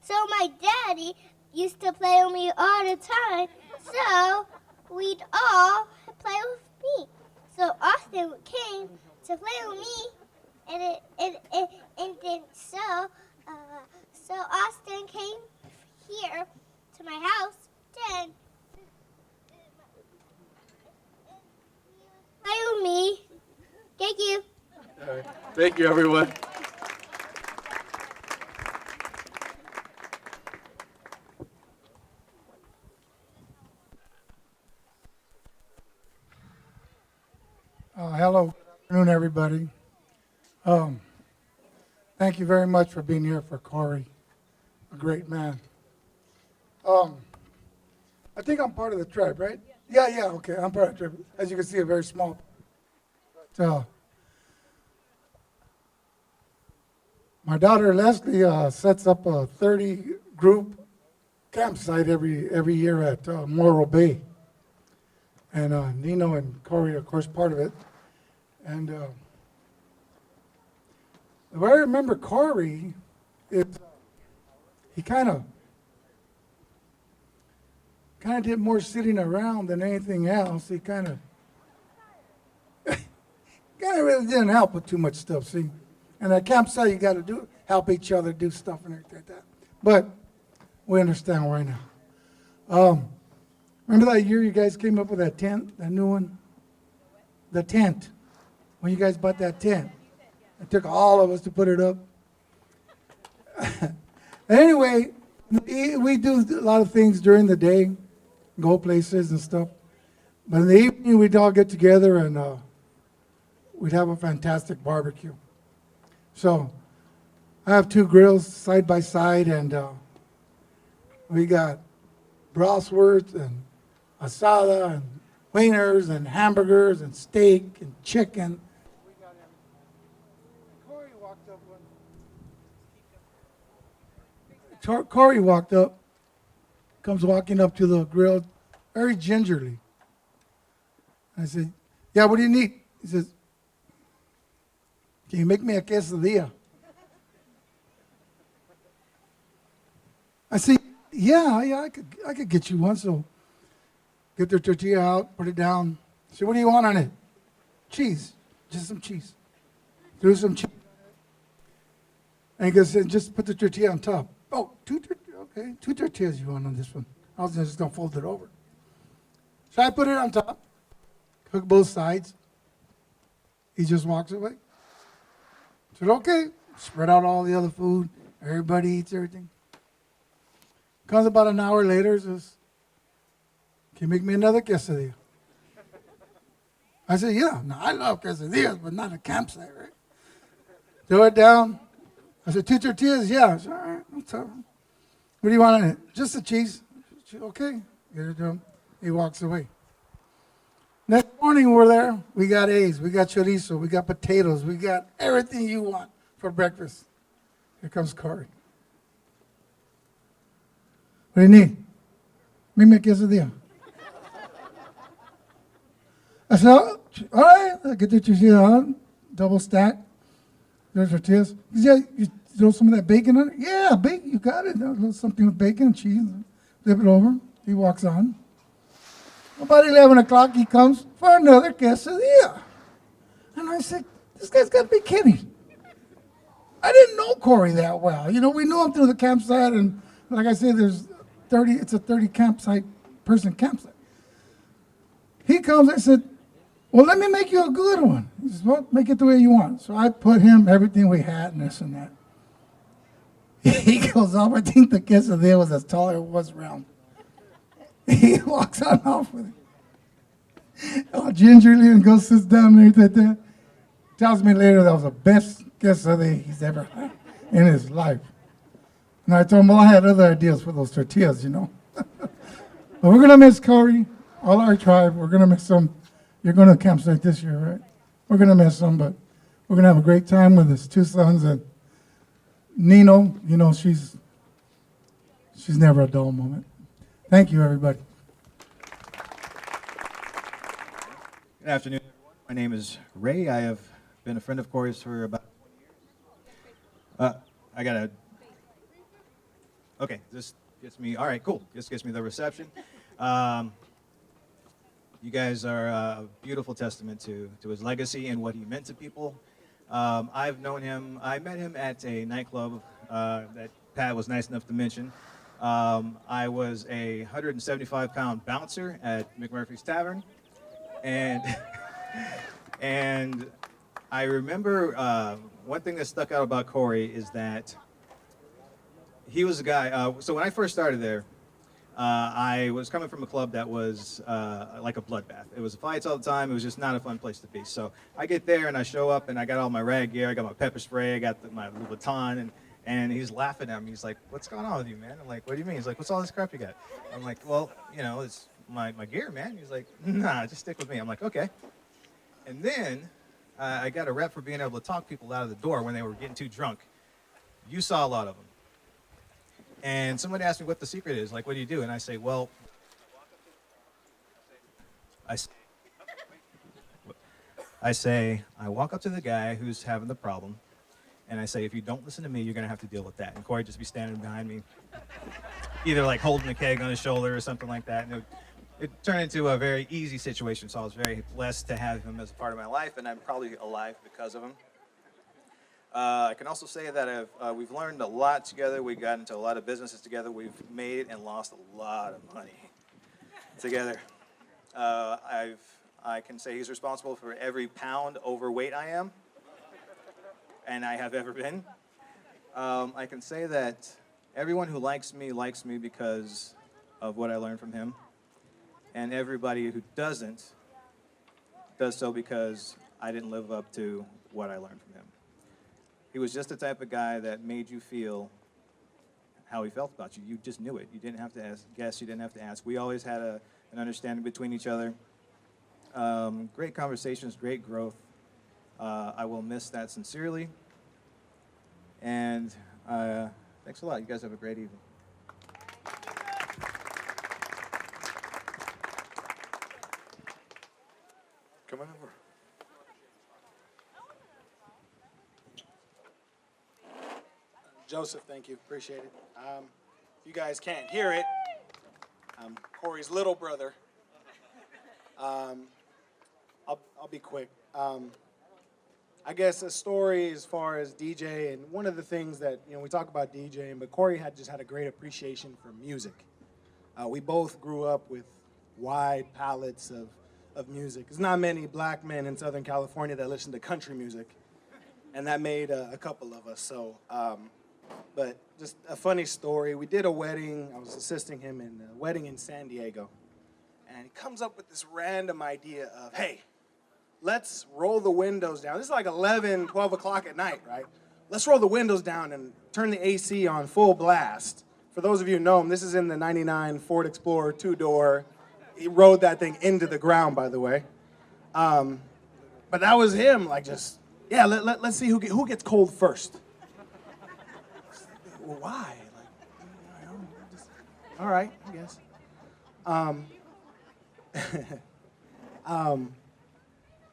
So my daddy used to play with me all the time. So we'd all play with me. So Austin came to play with me, and then so Austin came here to my house. Then play with me. Thank you. All right. Thank you, everyone. Hello, good afternoon, everybody. Thank you very much for being here for Cory. a great man. I think I'm part of the tribe, right? Yeah, okay, I'm part of the tribe. As you can see, a very small. But, my daughter Leslie sets up a 30 group campsite every year at Morro Bay. And Nino and Cory are, of course, part of it. And the way I remember Cory, he kind of did more sitting around than anything else. He kind of really didn't help with too much stuff, see. And at campsite, you got to help each other do stuff and everything like that. But we understand right now. Remember that year you guys came up with that tent, that new one? The tent. When you guys bought that tent. It took all of us to put it up. Anyway, we do a lot of things during the day, go places and stuff. But in the evening, we'd all get together and we'd have a fantastic barbecue. So I have 2 grills side by side, and we got bratwurst and asada and wieners and hamburgers and steak and chicken. Cory walked up, comes walking up to the grill very gingerly. I said, yeah, what do you need? He says, can you make me a quesadilla? I said, yeah, I could get you one. So get the tortilla out, put it down. I said, what do you want on it? Cheese, just some cheese. Threw some cheese. And he goes, just put the tortilla on top. Oh, 2 tortillas you want on this one. I was just going to fold it over. So I put it on top, cook both sides. He just walks away. I said, okay. Spread out all the other food. Everybody eats everything. Comes about an hour later, says, can you make me another quesadilla? I said, yeah. Now, I love quesadillas, but not a campsite, right? Throw it down. I said, 2 tortillas? Yeah. I said, all right, no problem. What do you want on it? Just the cheese. Okay. Get it to him. He walks away. Next morning, we're there. We got eggs. We got chorizo. We got potatoes. We got everything you want for breakfast. Here comes Cory. What do you need? Make me a quesadilla. I said, all right. I get the tortilla on, double stack. There's tortillas. He said, yeah, you throw some of that bacon on it? Yeah, bacon, you got it. Something with bacon and cheese. Flip it over. He walks on. About 11 o'clock, he comes for another quesadilla. And I said, this guy's got to be kidding. I didn't know Cory that well. You know, we knew him through the campsite, and like I said, it's a 30 person campsite. He comes, I said, well, let me make you a good one. He says, well, make it the way you want. So I put him everything we had and this and that. He goes off, I think the quesadilla was as tall as it was round. He walks on off with it. All gingerly and goes, sits down and everything like that. Tells me later that was the best quesadilla he's ever had in his life. And I told him, well, I had other ideas for those tortillas, you know. But we're going to miss Cory, all our tribe. We're going to miss him. You're going to campsite this year, right? We're going to miss him, but we're going to have a great time with his 2 sons. And Nino, you know, she's never a dull moment. Thank you, everybody. Good afternoon, everyone. My name is Ray. I have been a friend of Cory's for about 20 years. Okay, this gets me, all right, cool. This gets me the reception. You guys are a beautiful testament to his legacy and what he meant to people. I've known him, I met him at a nightclub that Pat was nice enough to mention. I was a 175-pound bouncer at McMurphy's Tavern, and and I remember one thing that stuck out about Cory is that he was a guy. So when I first started there, I was coming from a club that was like a bloodbath. It was fights all the time. It was just not a fun place to be. So I get there and I show up and I got all my rag gear. I got my pepper spray. I got my Louis Vuitton, And he's laughing at me. He's like, "What's going on with you, man?" I'm like, "What do you mean?" He's like, "What's all this crap you got?" I'm like, "Well, you know, it's my gear, man." He's like, "Nah, just stick with me." I'm like, "Okay." And then I got a rep for being able to talk people out of the door when they were getting too drunk. You saw a lot of them. And somebody asked me what the secret is. Like, what do you do? And I say, well, I walk up to the guy who's having the problem, and I say, if you don't listen to me, you're going to have to deal with that. And Cory just be standing behind me, either like holding a keg on his shoulder or something like that. And it turned into a very easy situation, so I was very blessed to have him as a part of my life, and I'm probably alive because of him. I can also say that we've learned a lot together. We got into a lot of businesses together. We've made and lost a lot of money together. I can say he's responsible for every pound overweight I am, and I have ever been. I can say that everyone who likes me because of what I learned from him, and everybody who doesn't does so because I didn't live up to what I learned from him. He was just the type of guy that made you feel how he felt about you. You just knew it. You didn't have to guess. You didn't have to ask. We always had an understanding between each other. Great conversations, great growth. I will miss that sincerely. And thanks a lot. You guys have a great evening. Come on over. Joseph, thank you. Appreciate it. If you guys can't hear it, I'm Cory's little brother. I'll be quick. I guess a story as far as DJ, and one of the things that, we talk about DJing, but Cory just had a great appreciation for music. We both grew up with wide palettes of music. There's not many black men in Southern California that listen to country music, and that made a couple of us. So, but just a funny story. We did a wedding. I was assisting him in a wedding in San Diego, and he comes up with this random idea of, hey, let's roll the windows down. This is like 11, 12 o'clock at night, right? Let's roll the windows down and turn the AC on full blast. For those of you who know him, this is in the 99 Ford Explorer 2-door. He rode that thing into the ground, by the way. But that was him, like just, yeah, let's see who gets cold first. Well, why? All right, I guess.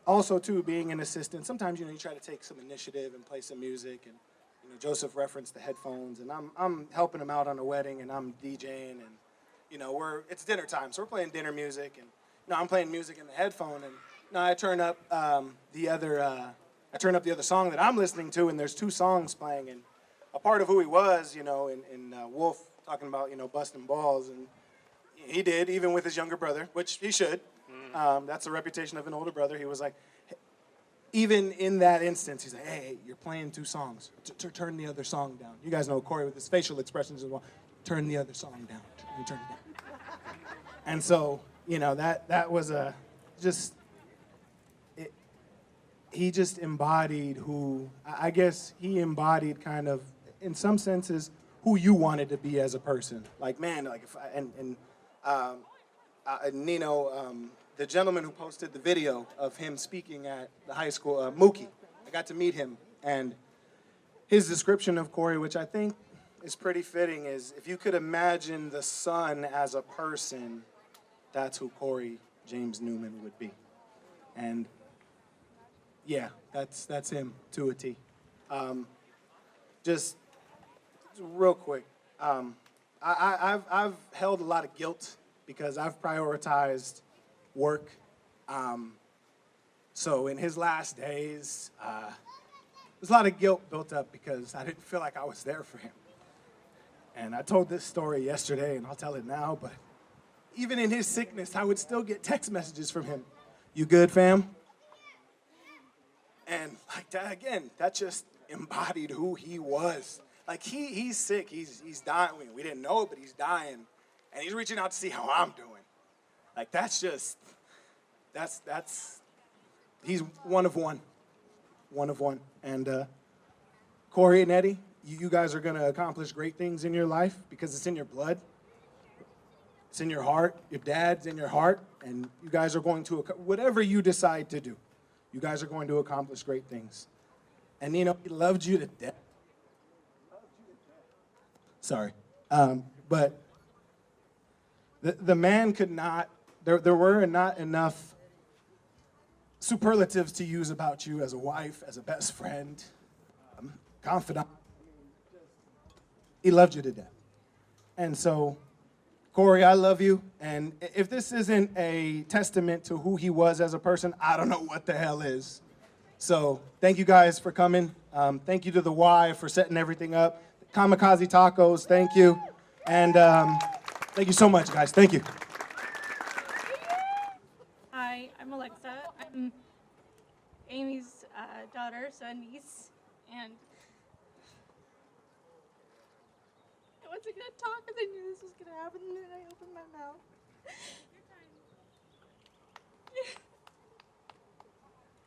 Also, too, being an assistant, sometimes, you try to take some initiative and play some music. And, Joseph referenced the headphones, and I'm helping him out on a wedding, and I'm DJing, and, it's dinner time, so we're playing dinner music, and, I'm playing music in the headphone, and, I turn up the other song that I'm listening to, and there's two songs playing, and a part of who he was, in Wolf, talking about, busting balls, and he did, even with his younger brother, which he should. That's the reputation of an older brother. He was like, even in that instance, he's like, hey, you're playing two songs. Turn the other song down. You guys know Cory with his facial expressions as well. Turn the other song down. Turn it down. And so, that was he just embodied I guess he embodied kind of, in some senses, who you wanted to be as a person. Like, man, like, Nino, the gentleman who posted the video of him speaking at the high school, Mookie, I got to meet him, and his description of Cory, which I think is pretty fitting, is if you could imagine the sun as a person, that's who Cory James Newman would be. And yeah, that's him to a T. Just real quick, I've held a lot of guilt because I've prioritized work. So in his last days, there's a lot of guilt built up because I didn't feel like I was there for him. And I told this story yesterday, and I'll tell it now, but even in his sickness, I would still get text messages from him. You good, fam? And like that, again, that just embodied who he was. Like, he's sick, he's dying. We didn't know it, but he's dying. And he's reaching out to see how I'm doing. Like, that's he's one of one. One of one. And Cory and Eddie, you guys are going to accomplish great things in your life because it's in your blood. It's in your heart. Your dad's in your heart. And you guys are going to, whatever you decide to do, you guys are going to accomplish great things. And, you know, he loved you to death. Sorry. But the man could not, there were not enough superlatives to use about you as a wife, as a best friend, confidant. He loved you to death. And so, Cory, I love you. And if this isn't a testament to who he was as a person, I don't know what the hell is. So thank you guys for coming. Thank you to the Y for setting everything up. Kamikaze Tacos, thank you. And thank you so much, guys. Thank you. Hi, I'm Alexa. I'm Amy's daughter, son, niece, and I wasn't gonna talk because I knew this was gonna happen, and then I opened my mouth.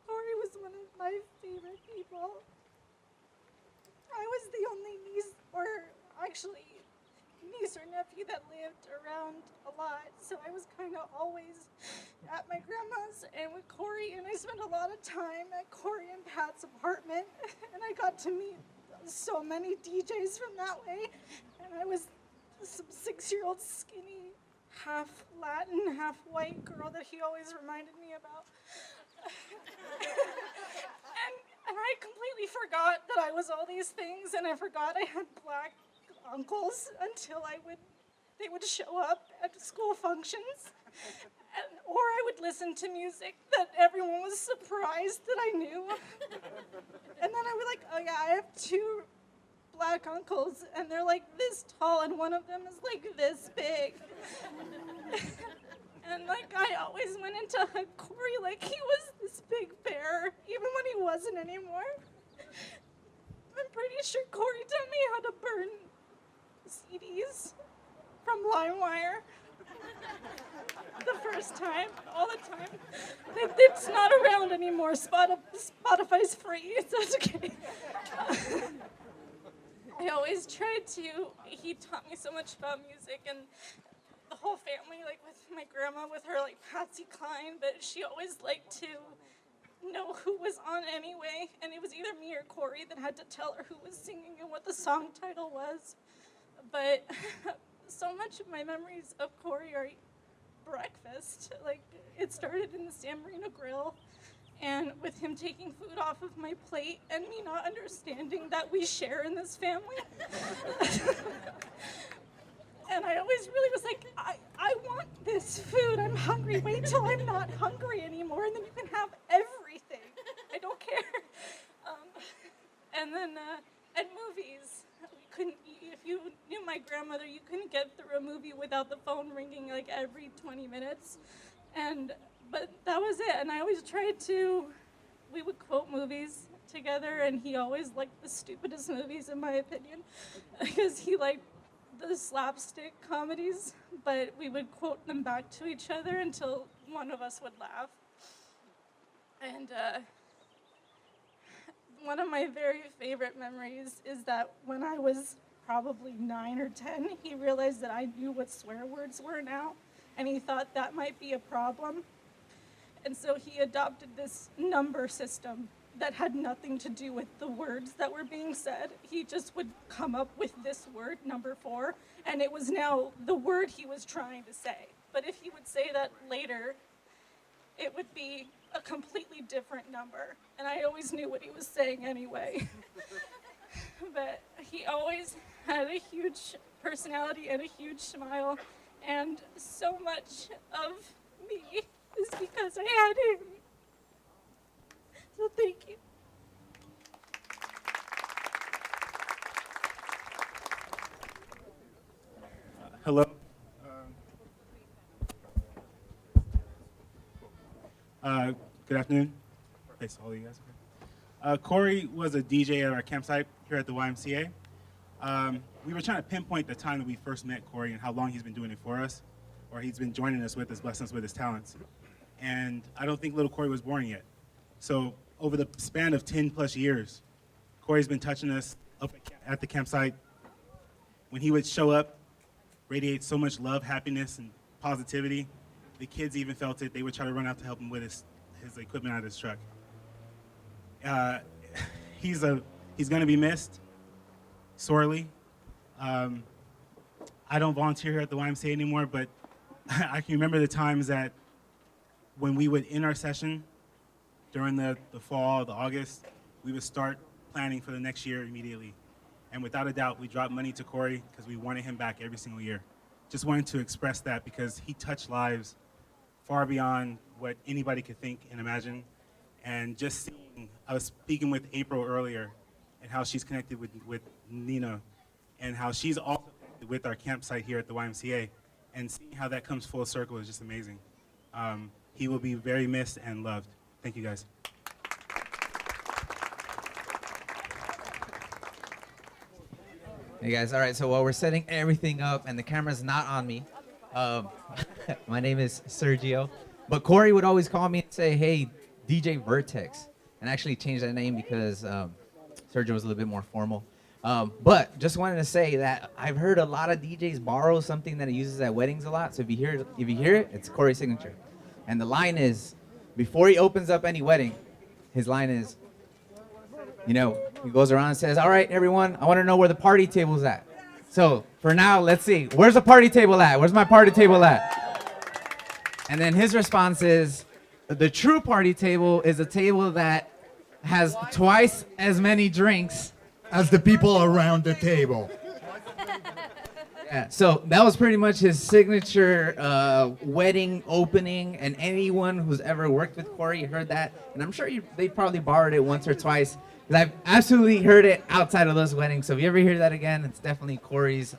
Cory was one of my favorite people. I was the only niece, or actually niece or nephew that lived around a lot, so I was kind of always at my grandma's and with Cory, and I spent a lot of time at Cory and Pat's apartment, and I got to meet so many DJs from that way, and I was some 6-year-old skinny, half Latin, half white girl that he always reminded me about. And I completely forgot that I was all these things, and I forgot I had black uncles until they would show up at school functions, or I would listen to music that everyone was surprised that I knew. And then I would like, oh yeah, I have 2 black uncles, and they're like this tall, and one of them is like this big. And like I always went into hug Cory like he was this big bear, even when he wasn't anymore. I'm pretty sure Cory taught me how to burn CDs from LimeWire. The first time, all the time. It's not around anymore. Spotify's free, so it's okay. I always tried to, he taught me so much about music, and the whole family, like with my grandma, with her like Patsy Cline, but she always liked to know who was on anyway, and it was either me or Cory that had to tell her who was singing and what the song title was. But so much of my memories of Cory are breakfast. Like, it started in the San Marino Grill, and with him taking food off of my plate and me not understanding that we share in this family. And I always really was like, I want this food. I'm hungry. Wait till I'm not hungry anymore, and then you can have everything. I don't care. And then at movies, we couldn't. If you knew my grandmother, you couldn't get through a movie without the phone ringing like every 20 minutes. But that was it. And I always tried to. We would quote movies together, and he always liked the stupidest movies, in my opinion, because he liked the slapstick comedies, but we would quote them back to each other until one of us would laugh. And one of my very favorite memories is that when I was probably 9 or 10, he realized that I knew what swear words were now, and he thought that might be a problem. And so he adopted this number system that had nothing to do with the words that were being said. He just would come up with this word, number 4, and it was now the word he was trying to say. But if he would say that later, it would be a completely different number. And I always knew what he was saying anyway. But he always had a huge personality and a huge smile, and so much of me is because I had him. So thank you. Hello. Good afternoon. Thanks to all of you guys. Cory was a DJ at our campsite here at the YMCA. We were trying to pinpoint the time that we first met Cory and how long he's been doing it for us, or he's been joining us with us, blessing us with his talents. And I don't think little Cory was born yet. So over the span of 10 plus years, Cory's been touching us up at the campsite. When he would show up, radiate so much love, happiness, and positivity. The kids even felt it. They would try to run out to help him with his equipment out of his truck. He's going to be missed sorely. I don't volunteer here at the YMCA anymore, but I can remember the times that when we would end our session during the fall, the August, we would start planning for the next year immediately. And without a doubt, we dropped money to Cory because we wanted him back every single year. Just wanted to express that because he touched lives far beyond what anybody could think and imagine. And just seeing, I was speaking with April earlier and how she's connected with Nina and how she's also connected with our campsite here at the YMCA. And seeing how that comes full circle is just amazing. He will be very missed and loved. Thank you, guys. Hey guys, all right, so while we're setting everything up and the camera's not on me, my name is Sergio, but Cory would always call me and say, hey, DJ Vertex, and I actually changed that name because Sergio was a little bit more formal. But just wanted to say that I've heard a lot of DJs borrow something that he uses at weddings a lot, so if you hear it, it's Cory's signature. And the line is, before he opens up any wedding, his line is, you know, he goes around and says, all right, everyone, I want to know where the party table's at. So for now, let's see. Where's the party table at? Where's my party table at? And then his response is, the true party table is a table that has twice as many drinks as the people around the table. Yeah, so that was pretty much his signature wedding opening, and anyone who's ever worked with Cory heard that, and I'm sure they probably borrowed it once or twice, because I've absolutely heard it outside of those weddings. So if you ever hear that again, it's definitely Cory's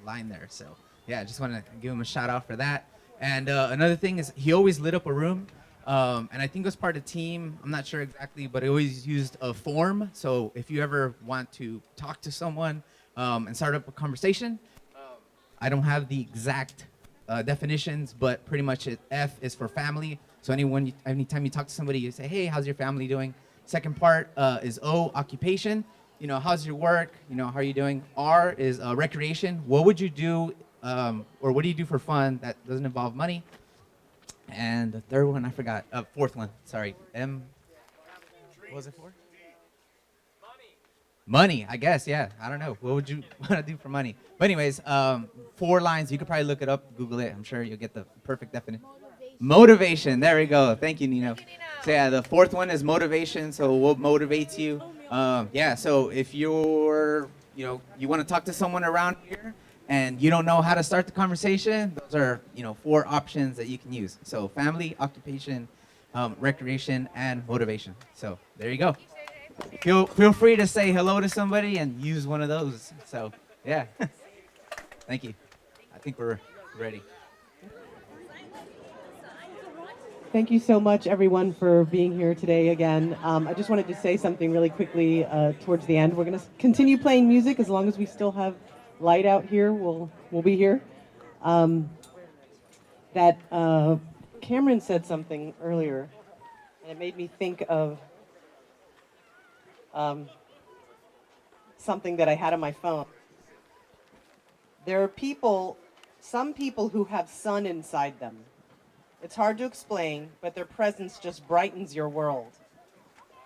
line there. So yeah, I just want to give him a shout out for that. And another thing is he always lit up a room, and I think it was part of the team. I'm not sure exactly, but he always used a form. So if you ever want to talk to someone and start up a conversation, I don't have the exact definitions, but pretty much F is for family. So anytime you talk to somebody, you say, hey, how's your family doing? Second part is O, occupation. You know, how's your work? You know, how are you doing? R is recreation. What would you do, or what do you do for fun that doesn't involve money? And the third one, I forgot. Fourth one, sorry. M, what was it for? Money, I guess, yeah. I don't know. What would you want to do for money? But anyways, 4 lines. You could probably look it up, Google it. I'm sure you'll get the perfect definition. Motivation. There we go. Thank you, Nino. So yeah, the 4th one is motivation. So what motivates you? Yeah, so if you're, you want to talk to someone around here and you don't know how to start the conversation, those are, 4 options that you can use. So family, occupation, recreation, and motivation. So there you go. Feel free to say hello to somebody and use one of those. So, yeah. Thank you. I think we're ready. Thank you so much, everyone, for being here today again. I just wanted to say something really quickly towards the end. We're going to continue playing music as long as we still have light out here. We'll be here. Cameron said something earlier, and it made me think of something that I had on my phone. There are some people who have sun inside them. It's hard to explain, but their presence just brightens your world.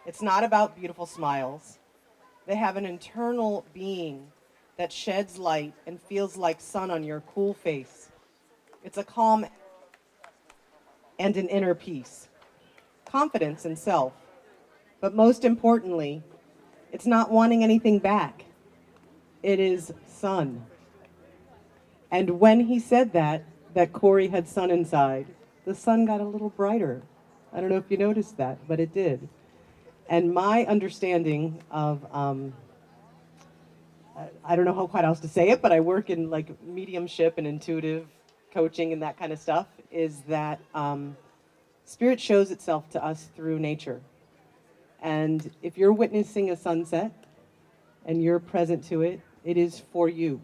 It's not about beautiful smiles. They have an internal being that sheds light and feels like sun on your cool face. It's a calm and an inner peace, confidence in self. But most importantly, it's not wanting anything back. It is sun. And when he said that Cory had sun inside, the sun got a little brighter. I don't know if you noticed that, but it did. And my understanding of, I don't know how quite else to say it, but I work in like mediumship and intuitive coaching and that kind of stuff, is that spirit shows itself to us through nature. And if you're witnessing a sunset and you're present to it, it is for you.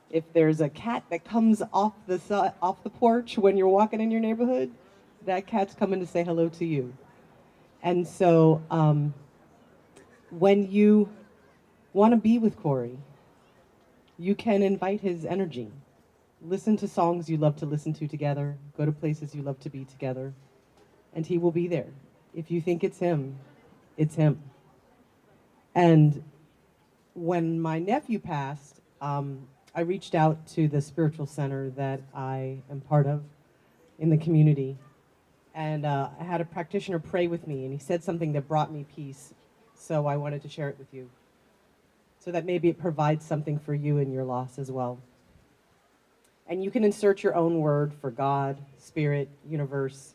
If there's a cat that comes off the porch when you're walking in your neighborhood, that cat's coming to say hello to you. And so when you want to be with Cory, you can invite his energy. Listen to songs you love to listen to together, go to places you love to be together, and he will be there. If you think it's him, it's him. And when my nephew passed, I reached out to the spiritual center that I am part of in the community. And I had a practitioner pray with me, and he said something that brought me peace. So I wanted to share it with you, so that maybe it provides something for you in your loss as well. And you can insert your own word for God, spirit, universe,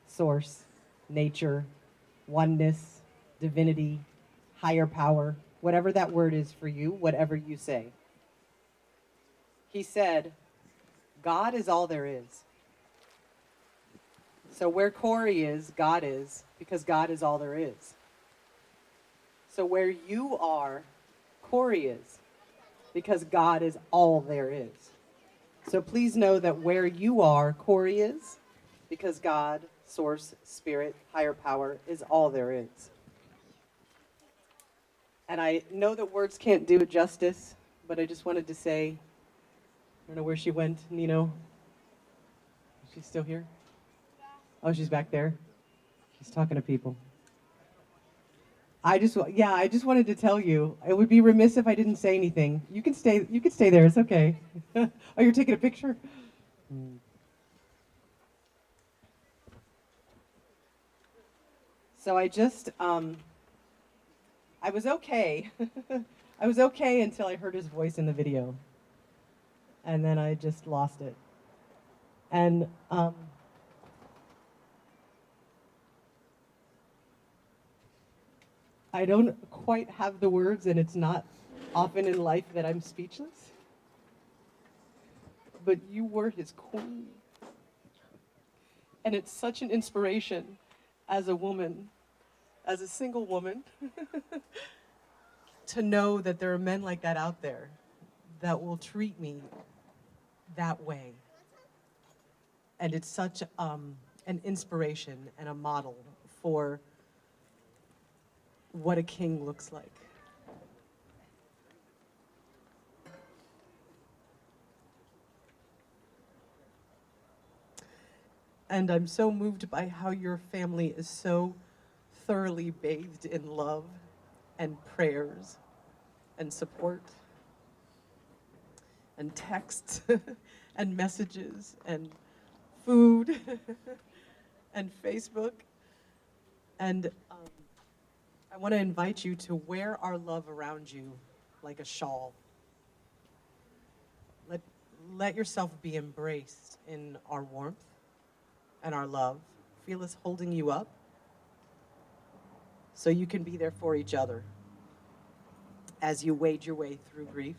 source, nature, oneness, divinity, higher power, whatever that word is for you, whatever you say. He said, God is all there is. So where Cory is, God is, because God is all there is. So where you are, Cory is, because God is all there is. So please know that where you are, Cory is, because God, source, spirit, higher power is all there is. And I know that words can't do it justice, but I just wanted to say, I don't know where she went, Nino. Is she still here? Oh, she's back there. She's talking to people. I just wanted to tell you, it would be remiss if I didn't say anything. You can stay there, it's okay. Oh, you're taking a picture? So I was okay. I was okay until I heard his voice in the video. And then I just lost it. And I don't quite have the words, and it's not often in life that I'm speechless. But you were his queen. And it's such an inspiration as a woman, as a single woman, to know that there are men like that out there that will treat me that way. And it's such an inspiration and a model for what a king looks like. And I'm so moved by how your family is so thoroughly bathed in love and prayers and support and texts and messages and food and Facebook. And I want to invite you to wear our love around you like a shawl. Let yourself be embraced in our warmth and our love. Feel us holding you up so you can be there for each other as you wade your way through grief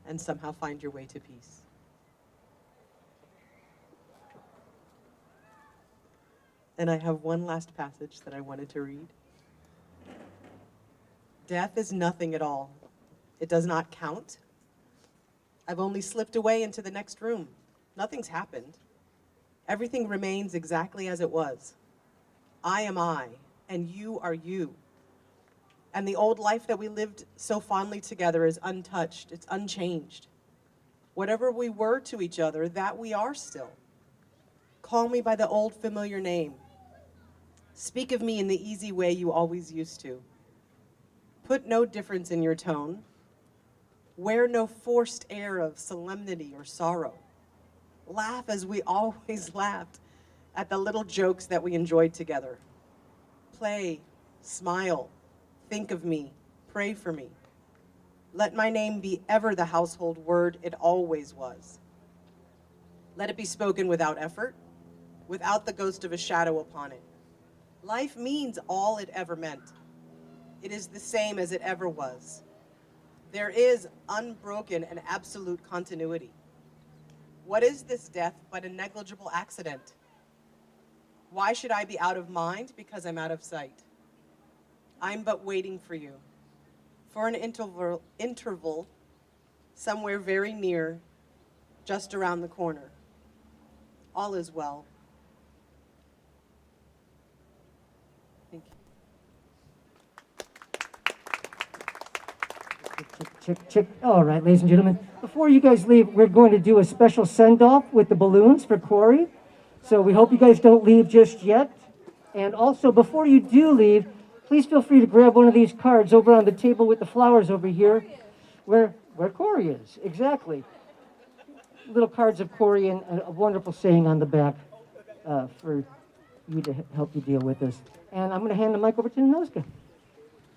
and somehow find your way to peace. And I have one last passage that I wanted to read. Death is nothing at all. It does not count. I've only slipped away into the next room. Nothing's happened. Everything remains exactly as it was. I am I, and you are you. And the old life that we lived so fondly together is untouched. It's unchanged. Whatever we were to each other, that we are still. Call me by the old familiar name. Speak of me in the easy way you always used to. Put no difference in your tone. Wear no forced air of solemnity or sorrow. Laugh as we always laughed at the little jokes that we enjoyed together. Play, smile, think of me, pray for me. Let my name be ever the household word it always was. Let it be spoken without effort, without the ghost of a shadow upon it. Life means all it ever meant. It is the same as it ever was. There is unbroken and absolute continuity. What is this death but a negligible accident? Why should I be out of mind because I'm out of sight? I'm but waiting for you, for an interval somewhere very near, just around the corner. All is well. Thank you. Check. All right, ladies and gentlemen, before you guys leave, we're going to do a special send-off with the balloons for Cory. So we hope you guys don't leave just yet. And also, before you do leave, please feel free to grab one of these cards over on the table with the flowers over here, where Cory is, exactly. Little cards of Cory and a wonderful saying on the back for you to help you deal with this. And I'm going to hand the mic over to Noska.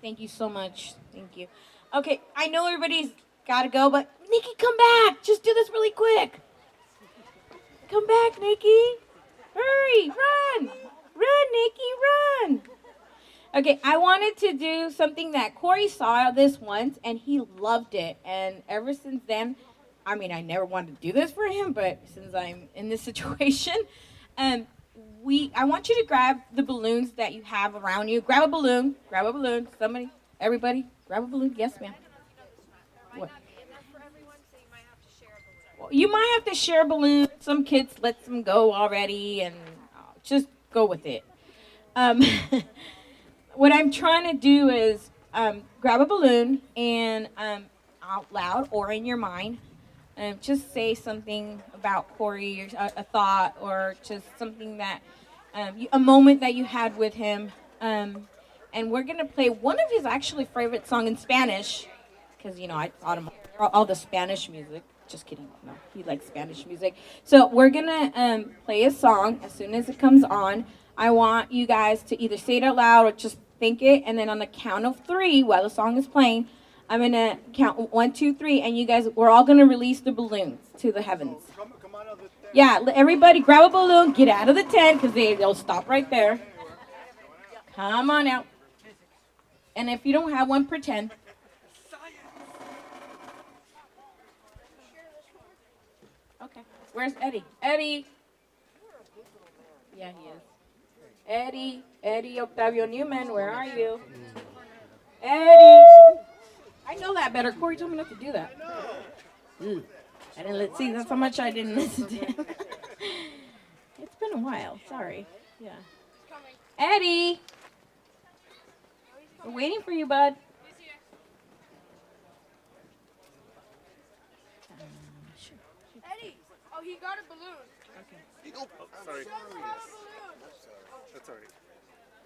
Thank you so much. Thank you. Okay, I know everybody's got to go, but Nikki, come back. Just do this really quick. Come back, Nikki. Hurry, run. Run, Nikki, run. Okay, I wanted to do something that Cory saw this once, and he loved it. And ever since then, I mean, I never wanted to do this for him, but since I'm in this situation, I want you to grab the balloons that you have around you. Grab a balloon. Somebody, everybody, grab a balloon. Yes, ma'am. What? Well, you might have to share balloons. Some kids let them go already, and just go with it. What I'm trying to do is grab a balloon and out loud or in your mind, just say something about Cory, or a thought, or just something that, a moment that you had with him. And we're going to play one of his actually favorite song in Spanish, because, I taught him all the Spanish music. Just kidding. No, he likes Spanish music. So we're going to play a song. As soon as it comes on, I want you guys to either say it out loud or just think it, and then on the count of 3, while the song is playing, I'm going to count 1, 2, 3, and you guys, we're all going to release the balloons to the heavens. Yeah, everybody grab a balloon, get out of the tent, because they'll stop right there. Come on out. And if you don't have one, pretend. Okay, where's Eddie? Eddie. Yeah, he is. Eddie Octavio Newman, where are you? Eddie! I know that better. Cory told me not to do that. I didn't see, that's how much I didn't listen to him. It's been a while, sorry. Yeah. Eddie! We're waiting for you, bud. Eddie! Oh, he got a balloon. Okay. Oh, sorry. That's all right.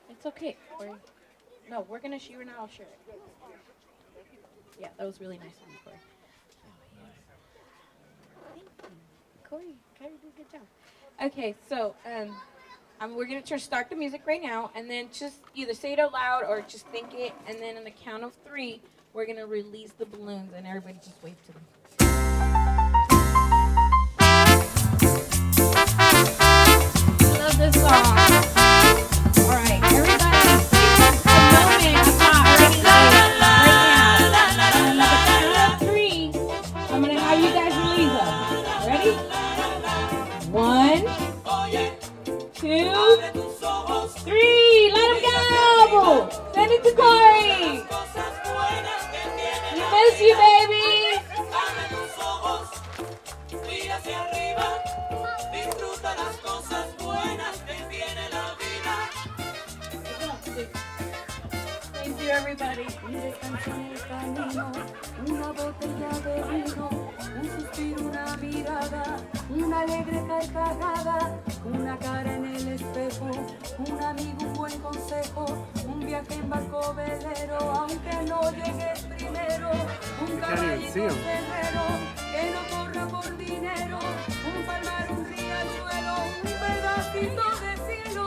It's okay, Cory. No, we're gonna share it now. I'll share it. Yeah, that was really nice of you, Cory. Thank you, Cory. Cory did a good job. Okay, so we're gonna start the music right now, and then just either say it out loud or just think it, and then on the count of 3, we're gonna release the balloons, and everybody just wave to them. I love this song. All right, everybody, take a moment of already right now. On the count of 3, I'm gonna have you guys release them. Ready? 1, 2, 3. Let them go. Send it to Cory. We miss you, baby. Thank you, everybody. Una botella de vino, un suspiro, una mirada, una alegre carcajada, una cara en el espejo, un amigo, un buen consejo, un viaje en barco velero, aunque no llegues primero, un caballito cerrero, que no corra por dinero, un palmar, un riachuelo, un pedacito de cielo,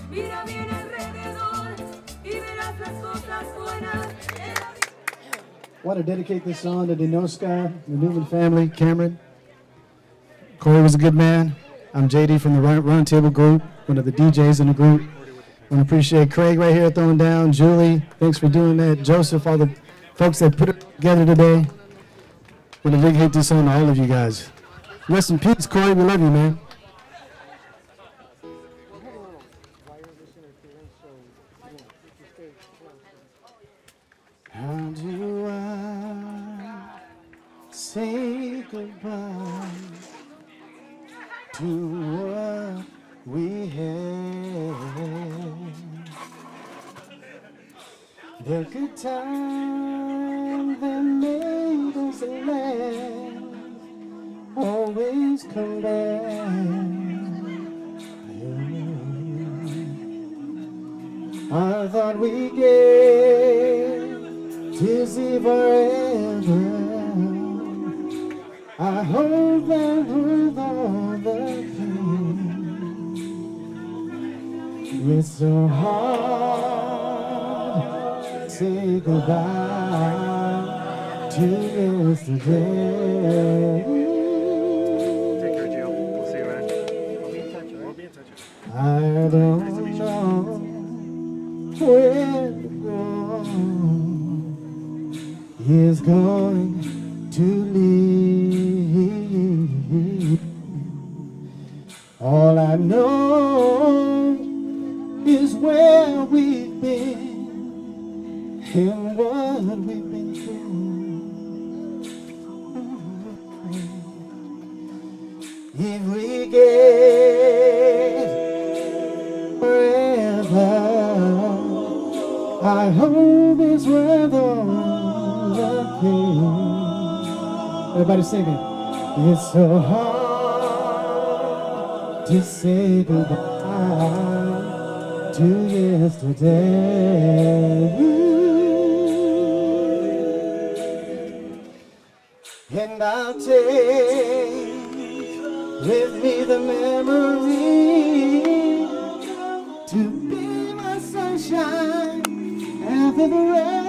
mira bien alrededor y verás las cosas buenas. I want to dedicate this song to Denoska, the Newman family, Cameron. Cory was a good man. I'm JD from the Round Table group, one of the DJs in the group. I want to appreciate Craig right here throwing down, Julie, thanks for doing that, Joseph, all the folks that put it together today. I want to dedicate this song to all of you guys. Rest in peace, Cory, we love you, man. How do I say goodbye to what we had? The good time that made last, always come back. I thought we get to see forever. I hope that with all the pain, it's so hard to say goodbye to yesterday. Take care, Jill. We'll see you around. We'll be in touch, all right? We'll be in touch. I don't know where to go. He's going to leave. All I know is where we've been and what we've been through. If we get forever, I hope it's worth all the pain. Everybody singing. It's so hard to say goodbye to yesterday. And I'll take with me the memory to be my sunshine after the rain.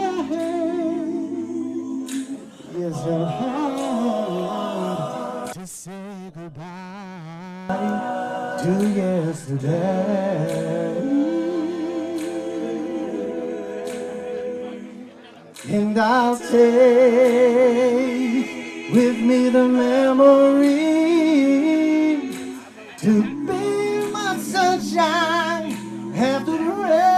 It's so hard to say goodbye to yesterday. And I'll take with me the memory to be my sunshine after the rain.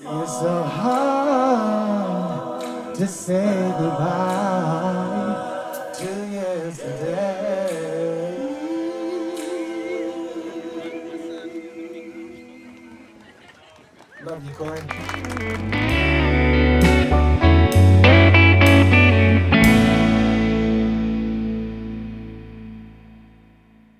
It's so hard to say goodbye to yesterday. Love you, Cory.